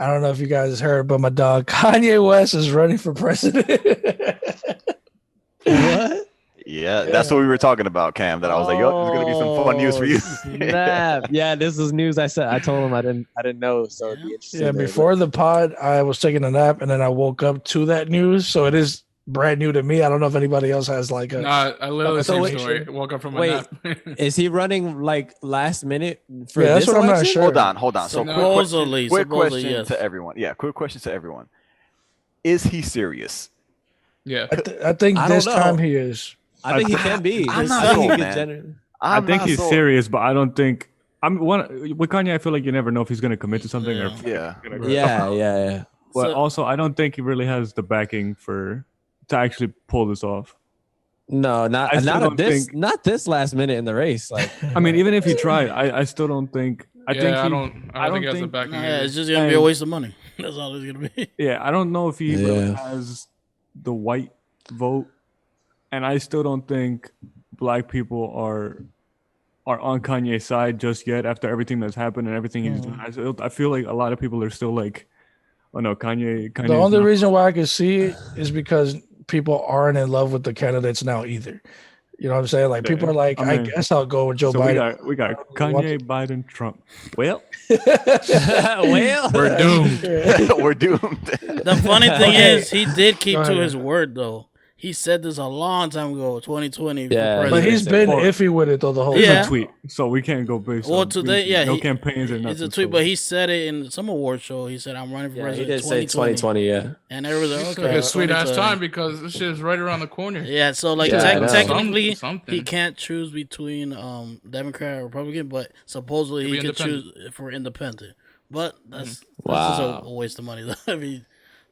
I don't know if you guys heard, but my dog Kanye West is running for president.
What?
Yeah, that's what we were talking about, Cam. That I was like, yo, there's gonna be some fun news for you.
Snap. Yeah, this is news. I told him I didn't know, so it'd be interesting.
Yeah, before the pod, I was taking a nap and then I woke up to that news, so it is brand new to me. I don't know if anybody else has like a.
Nah, I literally same story. Woke up from a nap.
Is he running like last minute for
Yeah,
this
that's what I'm not
election?
sure.
Hold on. So quick question
yes.
to everyone. Yeah, quick question to everyone. Is he serious?
Yeah.
I think
I
this
don't know.
time he is.
I think he can be.
I'm not
I think
sold,
he could
man.
genuinely.
I think he's
sold.
serious, but I don't think. With Kanye, I feel like you never know if he's going to commit to something or.
Yeah.
But also, I don't think he really has the backing to actually pull this off.
No, not this last minute in the race. Like,
I mean, even if he tried, I still don't think. I don't
think he has the backing.
It's just gonna be a waste of money. That's all it's gonna be.
Yeah, I don't know if he really has the white vote, and I still don't think black people are on Kanye's side just yet after everything that's happened and everything he's done. I feel like a lot of people are still like, oh no, Kanye.
The only reason why I can see it is because people aren't in love with the candidates now either. You know what I'm saying? Like people are like, I guess I'll go with Joe Biden.
We got Kanye, Biden, Trump. Well,
we're doomed.
We're doomed.
The funny thing is, he did keep to his word though. He said this a long time ago, 2020.
Yeah,
but he's been iffy with it though the whole time.
It's a tweet, so we can't go based.
Well, today,
no campaigns or nothing.
It's a tweet, but he said it in some award show. He said, "I'm running for president."
He did say 2020, yeah.
And everyone was
like, okay, a sweet ass time because this shit is right around the corner.
Yeah, so like technically, he can't choose between Democrat or Republican, but supposedly he could choose for independent. But that's just a waste of money. I mean,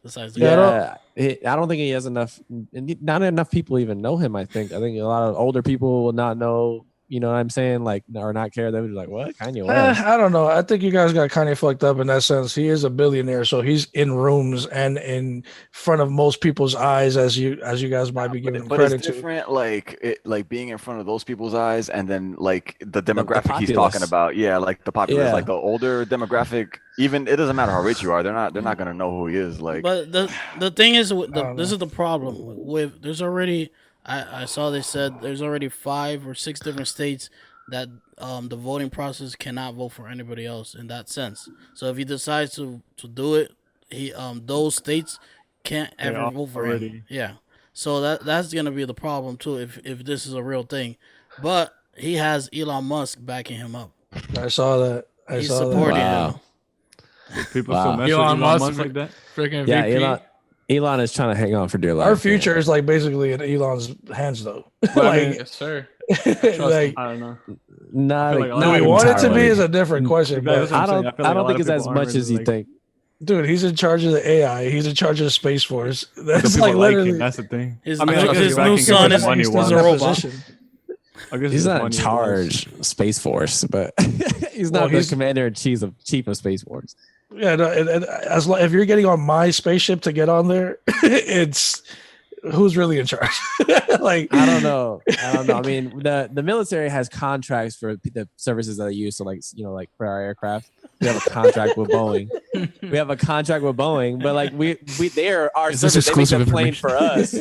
I don't think he has enough. Not enough people even know him. I think a lot of older people will not know. You know what I'm saying? Like, or not care. They would be like, "What, Kanye West?"
I don't know. I think you guys got Kanye fucked up in that sense. He is a billionaire, so he's in rooms and in front of most people's eyes, as you guys might be giving him credit
it's different,
to.
Like being in front of those people's eyes, and then like the demographic he's talking about. Yeah, like the populace, like the older demographic. Even it doesn't matter how rich you are, they're not gonna know who he is. Like,
but the thing is, this is the problem with. There's already. I saw they said there's already 5 or 6 different states that the voting process cannot vote for anybody else in that sense. So if he decides to do it, those states can't ever vote for him. Yeah. So that's gonna be the problem too if this is a real thing. But he has Elon Musk backing him up.
I saw that.
He's supporting him.
People still mess with Elon Musk like that.
Freaking VP.
Elon is trying to hang on for dear life.
Our future is like basically in Elon's hands, though.
Yes, sir.
Like,
I don't know.
Do we want it to be is a different question, but
I don't think it's as much as you think.
Dude, he's in charge of the AI. He's in charge of the Space Force. That's
like
literally.
That's the thing.
His new son is a robot.
He's not in charge of Space Force, but he's not the commander in chief of Space Force.
Yeah, no, if you're getting on my spaceship to get on there, it's who's really in charge. Like,
I don't know. I mean, the military has contracts for the services that they use. So, like, like for our aircraft, we have a contract with Boeing. But like they are our service. They make the plane for us.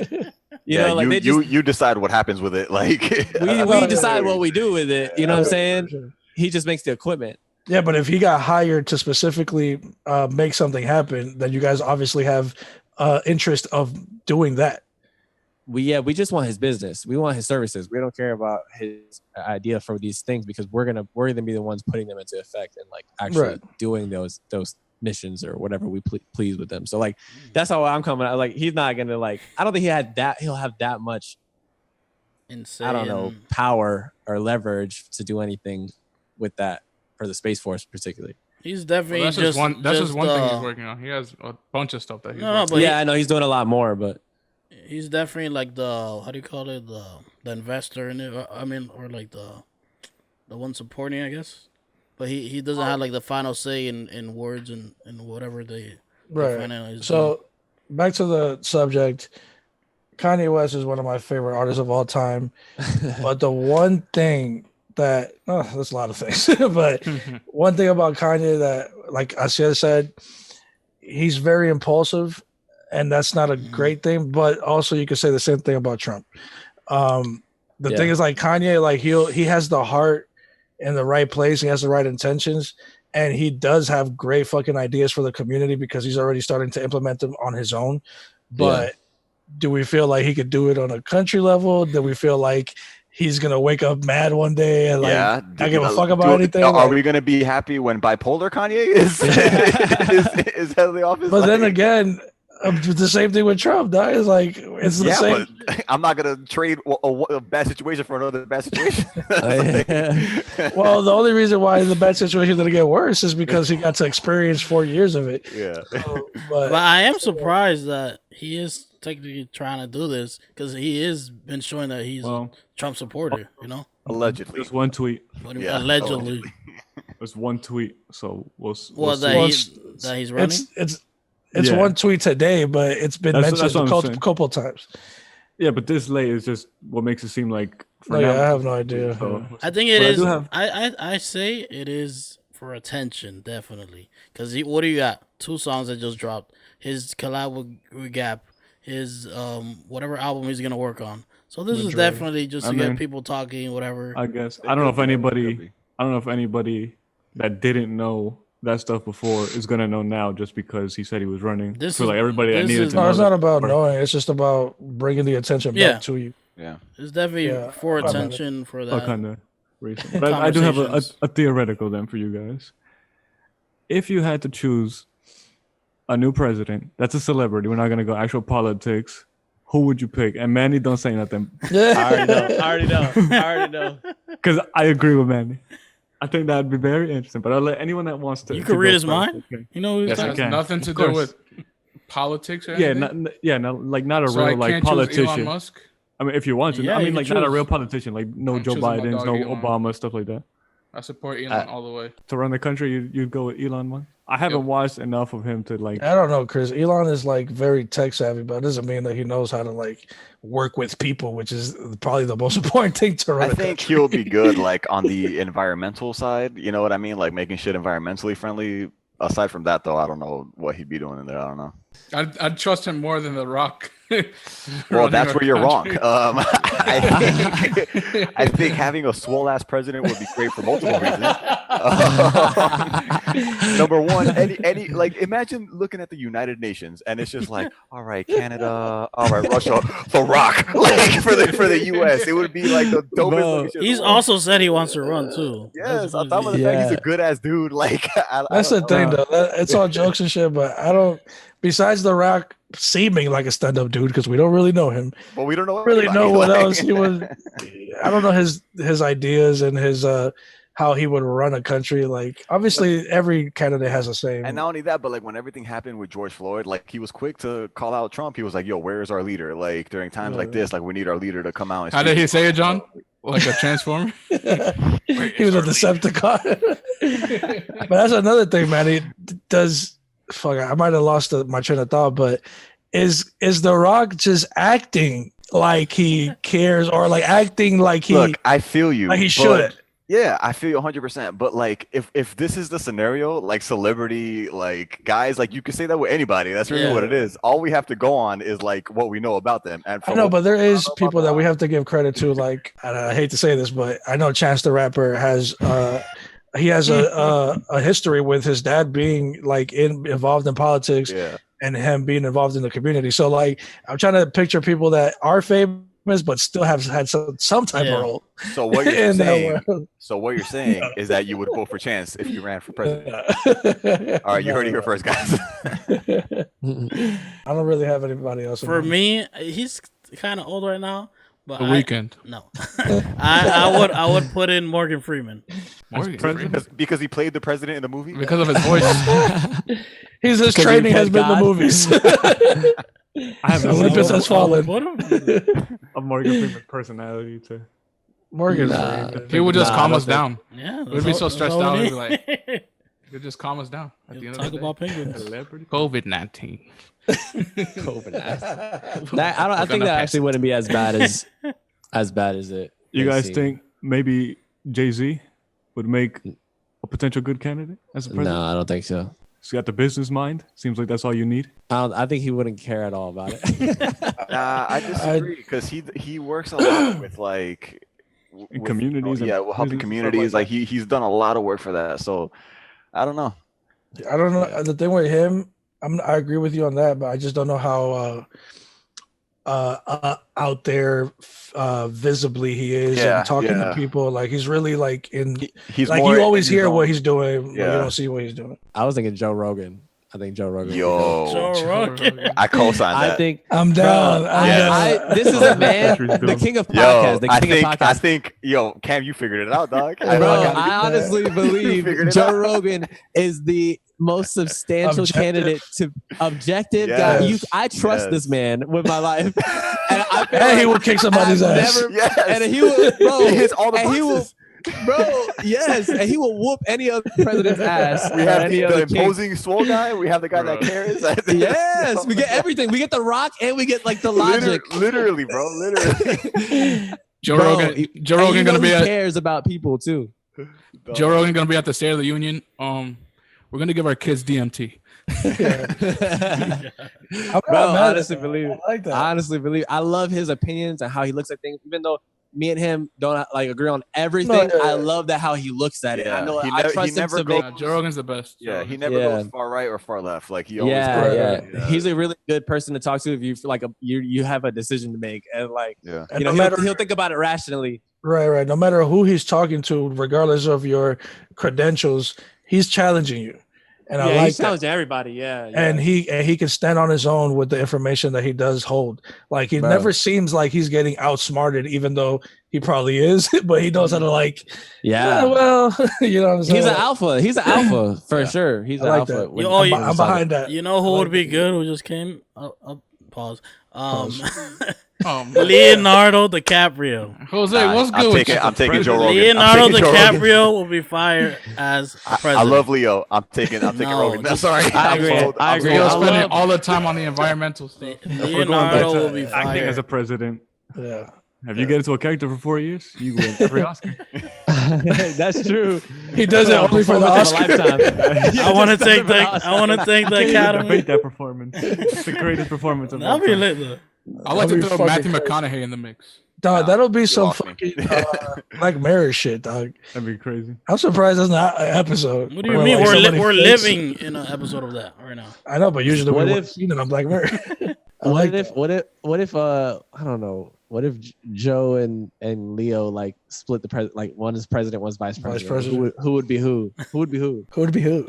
You decide what happens with it. Like
we decide what we do with it. You know what I'm saying? He just makes the equipment.
Yeah, but if he got hired to specifically make something happen, then you guys obviously have interest of doing that.
We just want his business. We want his services. We don't care about his idea for these things because we're gonna be the ones putting them into effect and like actually doing those missions or whatever we please with them. So like that's how I'm coming out. Like he's not gonna like. I don't think he'll have that much. Insane. I don't know, power or leverage to do anything with that. For the Space Force, particularly,
he's definitely
that's just one thing he's working on. He has a bunch of stuff that he's working
on. Yeah, I know he's doing a lot more, but
he's definitely like the how do you call it the investor in it. I mean, or like the one supporting, I guess. but he doesn't have like the final say in words and whatever they
Right.
finalize.
So back to the subject. Kanye West is one of my favorite artists of all time. But the one thing that there's a lot of things, but one thing about Kanye that, like I said, he's very impulsive, and that's not a great thing. But also, you could say the same thing about Trump. The thing is, like Kanye, like he has the heart in the right place. He has the right intentions, and he does have great fucking ideas for the community because he's already starting to implement them on his own. But do we feel like he could do it on a country level? Do we feel like he's gonna wake up mad one day and not give a fuck about anything?
Are we gonna be happy when bipolar Kanye is is head of the office?
But then again, the same thing with Trump. That is like it's the same.
But I'm not gonna trade a bad situation for another bad situation.
Well, the only reason why the bad situation is gonna get worse is because he got to experience 4 years of it.
Yeah.
So,
but I am surprised that he is technically trying to do this because he has been showing that he's a Trump supporter. You know,
allegedly.
Just one tweet.
Allegedly.
It's one tweet, so we'll
that he's running.
It's one tweet today, but it's been mentioned a couple times.
Yeah, but this late is just what makes it seem like.
I have no idea.
So,
I think it is. I say it is for attention, definitely. Because what do you got? 2 songs that just dropped. His collab with Gap. His whatever album he's gonna work on. So this is definitely just to get people talking, whatever.
I guess I don't know if anybody that didn't know that stuff before is gonna know now just because he said he was running. Like everybody that needed to know.
No, it's not about knowing. It's just about bringing the attention back to you.
Yeah,
it's definitely for attention for that.
Kind of reason. But I do have a theoretical then for you guys. If you had to choose a new president that's a celebrity, we're not gonna go actual politics, who would you pick? And Manny, don't say nothing.
I already know.
Because I agree with Manny. I think that would be very interesting. But I'll let anyone that wants to.
You can read his mind. Okay. You know,
it has nothing to do with politics. Or anything?
Not a real like politician.
Elon Musk?
I mean, if you want to, not a real politician, like no Joe Biden, no Obama, stuff like that.
I support Elon all the way.
To run the country, you'd go with Elon Musk? I haven't watched enough of him to like.
I don't know, Chris. Elon is like very tech savvy, but it doesn't mean that he knows how to like work with people, which is probably the most important thing to run.
I think he'll be good like on the environmental side. You know what I mean? Like making shit environmentally friendly. Aside from that, though, I don't know what he'd be doing in there. I don't know.
I'd trust him more than The Rock.
Well, that's where you're wrong. I think having a swole ass president would be great for multiple reasons. Number one, any like imagine looking at the United Nations and it's just like, all right, Canada, all right, Russia, The Rock, like for the U.S. It would be like the dopest.
He's also said he wants to run too.
Yes, on top of the fact he's a good ass dude. Like
that's the thing though. It's all jokes and shit, but I don't. Besides The Rock seeming like a stand-up dude, because we don't really know him.
Well, we don't know
what else he was. I don't know his ideas and his how he would run a country. Like obviously, every candidate has the same.
And not only that, but like when everything happened with George Floyd, like he was quick to call out Trump. He was like, "Yo, where is our leader?" Like during times like this, like we need our leader to come out. And
how did he say it, John? Like a transformer?
He was a Decepticon. But that's another thing, man. He does. Fuck, I might have lost my train of thought, but is The Rock just acting like he cares or like acting like he?
Look, I feel you.
Like he should.
Yeah, I feel you 100%. But like, if this is the scenario, like celebrity, like guys, like you can say that with anybody. That's really what it is. All we have to go on is like what we know about them. And
I know, but there is people that we have to give credit to. Like, I hate to say this, but I know Chance the Rapper has. He has a history with his dad being like involved in politics and him being involved in the community. So like I'm trying to picture people that are famous but still have had some type of role.
So what you're saying, is that you would vote for Chance if you ran for president. All right, you heard it here first, guys.
I don't really have anybody else.
For me, he's kind of old right now. But
The Weeknd.
No, I would put in Morgan Freeman.
Because he played the president in the movie.
Because of his voice.
His training has been the movies.
I have
Olympus has fallen.
A Morgan Freeman personality to
Morgan
Nah.
He would just calm us
think-
down. Yeah,
We'd be so stressed out. We'd be like, he'd just calm us down. At the end
talk
of the
about
day.
penguins.
COVID-19.
I think that actually wouldn't be as bad as it.
You
may
guys
seem.
think maybe Jay-Z would make a potential good candidate as a president?
No, I don't think so.
He's got the business mind. Seems like that's all you need.
I think he wouldn't care at all about it.
I disagree because he works a lot with like with,
communities and
helping
stuff
communities.
like
Like he's done a lot of work for that. So I don't know.
I don't know. The thing with him, I agree with you on that, but I just don't know how out there visibly he is and talking to people. Like he's really like
He's
like
more
you always
in his
hear what
own-
he's doing, but you
Yeah.
don't see what he's doing.
I was thinking Joe Rogan. I think Joe Rogan.
Yo,
Joe Rogan.
I co-sign that.
I think
I'm down.
Bro,
I'm down.
this is a man,
Country's
the
doing.
king of
Yo,
podcasts. The
I
king of
think
podcasts.
Cam, you figured it out, dog.
Bro,
gotta
I
get
honestly
that.
believe
Figured it
Joe
out.
Rogan is the most substantial
Objective.
candidate to objective guy.
Yes.
I trust
Yes.
this man with my life, and I feel
And he
like
will kick somebody's
I've
ass.
never-
Yes.
and he will, bro,
He hits all the
and he will,
boxes.
bro, yes, and he will whoop any other president's ass.
We
or
have
any
the
other king.
imposing swole guy. We have the guy that
Bro.
cares.
Yes, we get everything. We get the rock, and we get like the logic.
Literally, bro. Literally.
Joe
Bro,
Rogan. Joe
and
Rogan
you
gonna
know
be
he
at
cares about people too.
Joe Rogan gonna be at the State of the Union. We're gonna give our kids DMT.
I'm
Bro,
not mad at
honestly
that.
believe.
I like that.
I honestly believe. I love his opinions and how he looks at things. Even though me and him don't like agree on everything,
No, yeah.
I love that how he looks at it.
Yeah,
I know
he
I
never-
trust
he
him
never
to
goes-
make.
Joe Rogan's the best.
Yeah,
Joe
he
Rogan.
never
Yeah.
goes far right or far left. Like he always.
Yeah,
Right,
yeah. He's a really good person to talk to if you feel like you have a decision to make and like
Yeah.
And
you know
no matter,
he'll think about it rationally.
right. No matter who he's talking to, regardless of your credentials, he's challenging you, and I like
he's
that.
challenging everybody. Yeah,
And he can stand on his own with the information that he does hold. Like he
Bro.
never seems like he's getting outsmarted, even though he probably is. But he knows how to like.
yeah.
Well, you know what I'm saying.
He's an alpha. He's an alpha for sure. He's
I
an
like
alpha.
that.
when-
Yo,
when
I'm
he's
behind that.
You know who
I like
would be
that.
good? Who just came? Pause.
Oh, man.
Leonardo DiCaprio.
Jose, what's good with you?
I'm taking Joe Rogan.
Leonardo
I'm taking Joe Rogan.
DiCaprio will be fired as president.
I love Leo. I'm taking
No,
Rogan.
just-
Sorry.
I agree. I agree.
You're
I
spending
love-
all the time on the environmental stuff.
Leonardo will be
acting
fired.
as a president.
Yeah.
Have you get into a character for 4 years, you win every Oscar.
That's true.
He does it only for the
Performance of a
Oscar.
lifetime.
I want to thank the Academy.
Debate that performance. It's the greatest performance of all
That'll be
time.
lit though.
I like to
That'd be
throw Matthew
fucking
McConaughey in the mix.
Dog, that'll be some
lost me.
fucking Black Mirror shit, dog.
That'd be crazy.
I'm surprised that's not an episode.
What do you
where,
mean?
like,
We're
somebody flips-
living in an episode of that right now.
I know, but usually
What
we've
if-
seen it on Black Mirror. I like
What if I don't know. What if Joe and Leo like split the president? Like one is president, one's vice president.
president.
Who would be who? Who would be who?
Who would be who?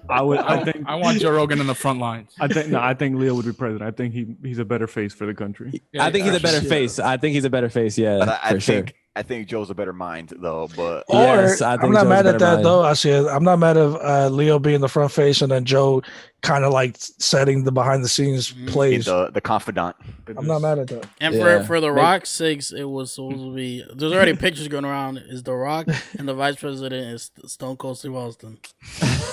I think
I want Joe Rogan in the front lines.
I think Leo would be president. I think he's a better face for the country.
I think he's a better
actually,
face. I think he's a better face. Yeah,
But I
for sure.
think Joe's a better mind though. But
Or
Yes, I
I'm
think
not
Joe's
mad at
better
that
mind.
though. I said I'm not mad at Leo being the front face and then Joe kind of like setting the behind the scenes plays.
the confidant.
I'm not mad at that.
And
Yeah.
for The Rock's sakes, it was supposed to be. There's already pictures going around. Is The Rock and the vice president is Stone Cold Steve Austin.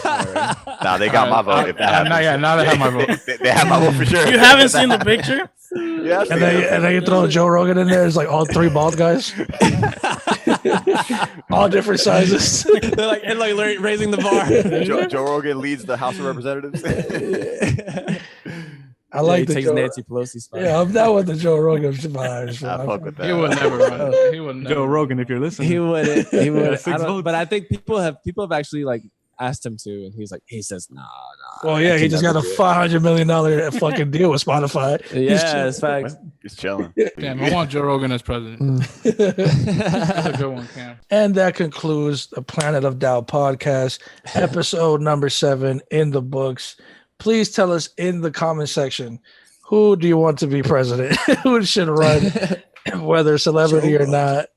Nah, they got my vote. If that happens.
Now they have my vote.
They have my vote for sure.
You haven't seen the picture?
Yes.
And then you throw Joe Rogan in there. It's like all three bald guys, all different sizes.
They're like raising the bar.
Joe Rogan leads the House of Representatives.
I like
he
the
takes
Joe.
Nancy Pelosi's spot.
Yeah, I'm down with the Joe Rogan vibes.
I fuck with that.
He would never run. He would never.
Joe Rogan, if you're listening,
He would. He would.
Six votes.
But I think people have actually like asked him to, and he says nah.
Well, yeah, he just got a $500 million fucking deal with Spotify.
Yeah, it's facts.
He's chilling.
Damn, I want Joe Rogan as president. That's a good one, Cam.
And that concludes the Planet of Doubt podcast, episode number 7 in the books. Please tell us in the comment section, who do you want to be president? Who should run, whether celebrity or not?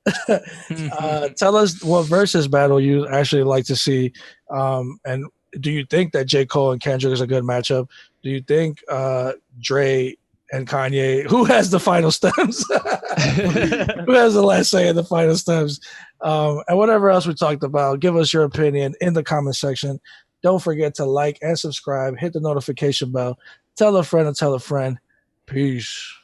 Tell us what versus battle you actually like to see. And do you think that J. Cole and Kendrick is a good matchup? Do you think Dre and Kanye, who has the final stems? Who has the last say in the final stems? And whatever else we talked about, give us your opinion in the comment section. Don't forget to like and subscribe. Hit the notification bell. Tell a friend and tell a friend. Peace.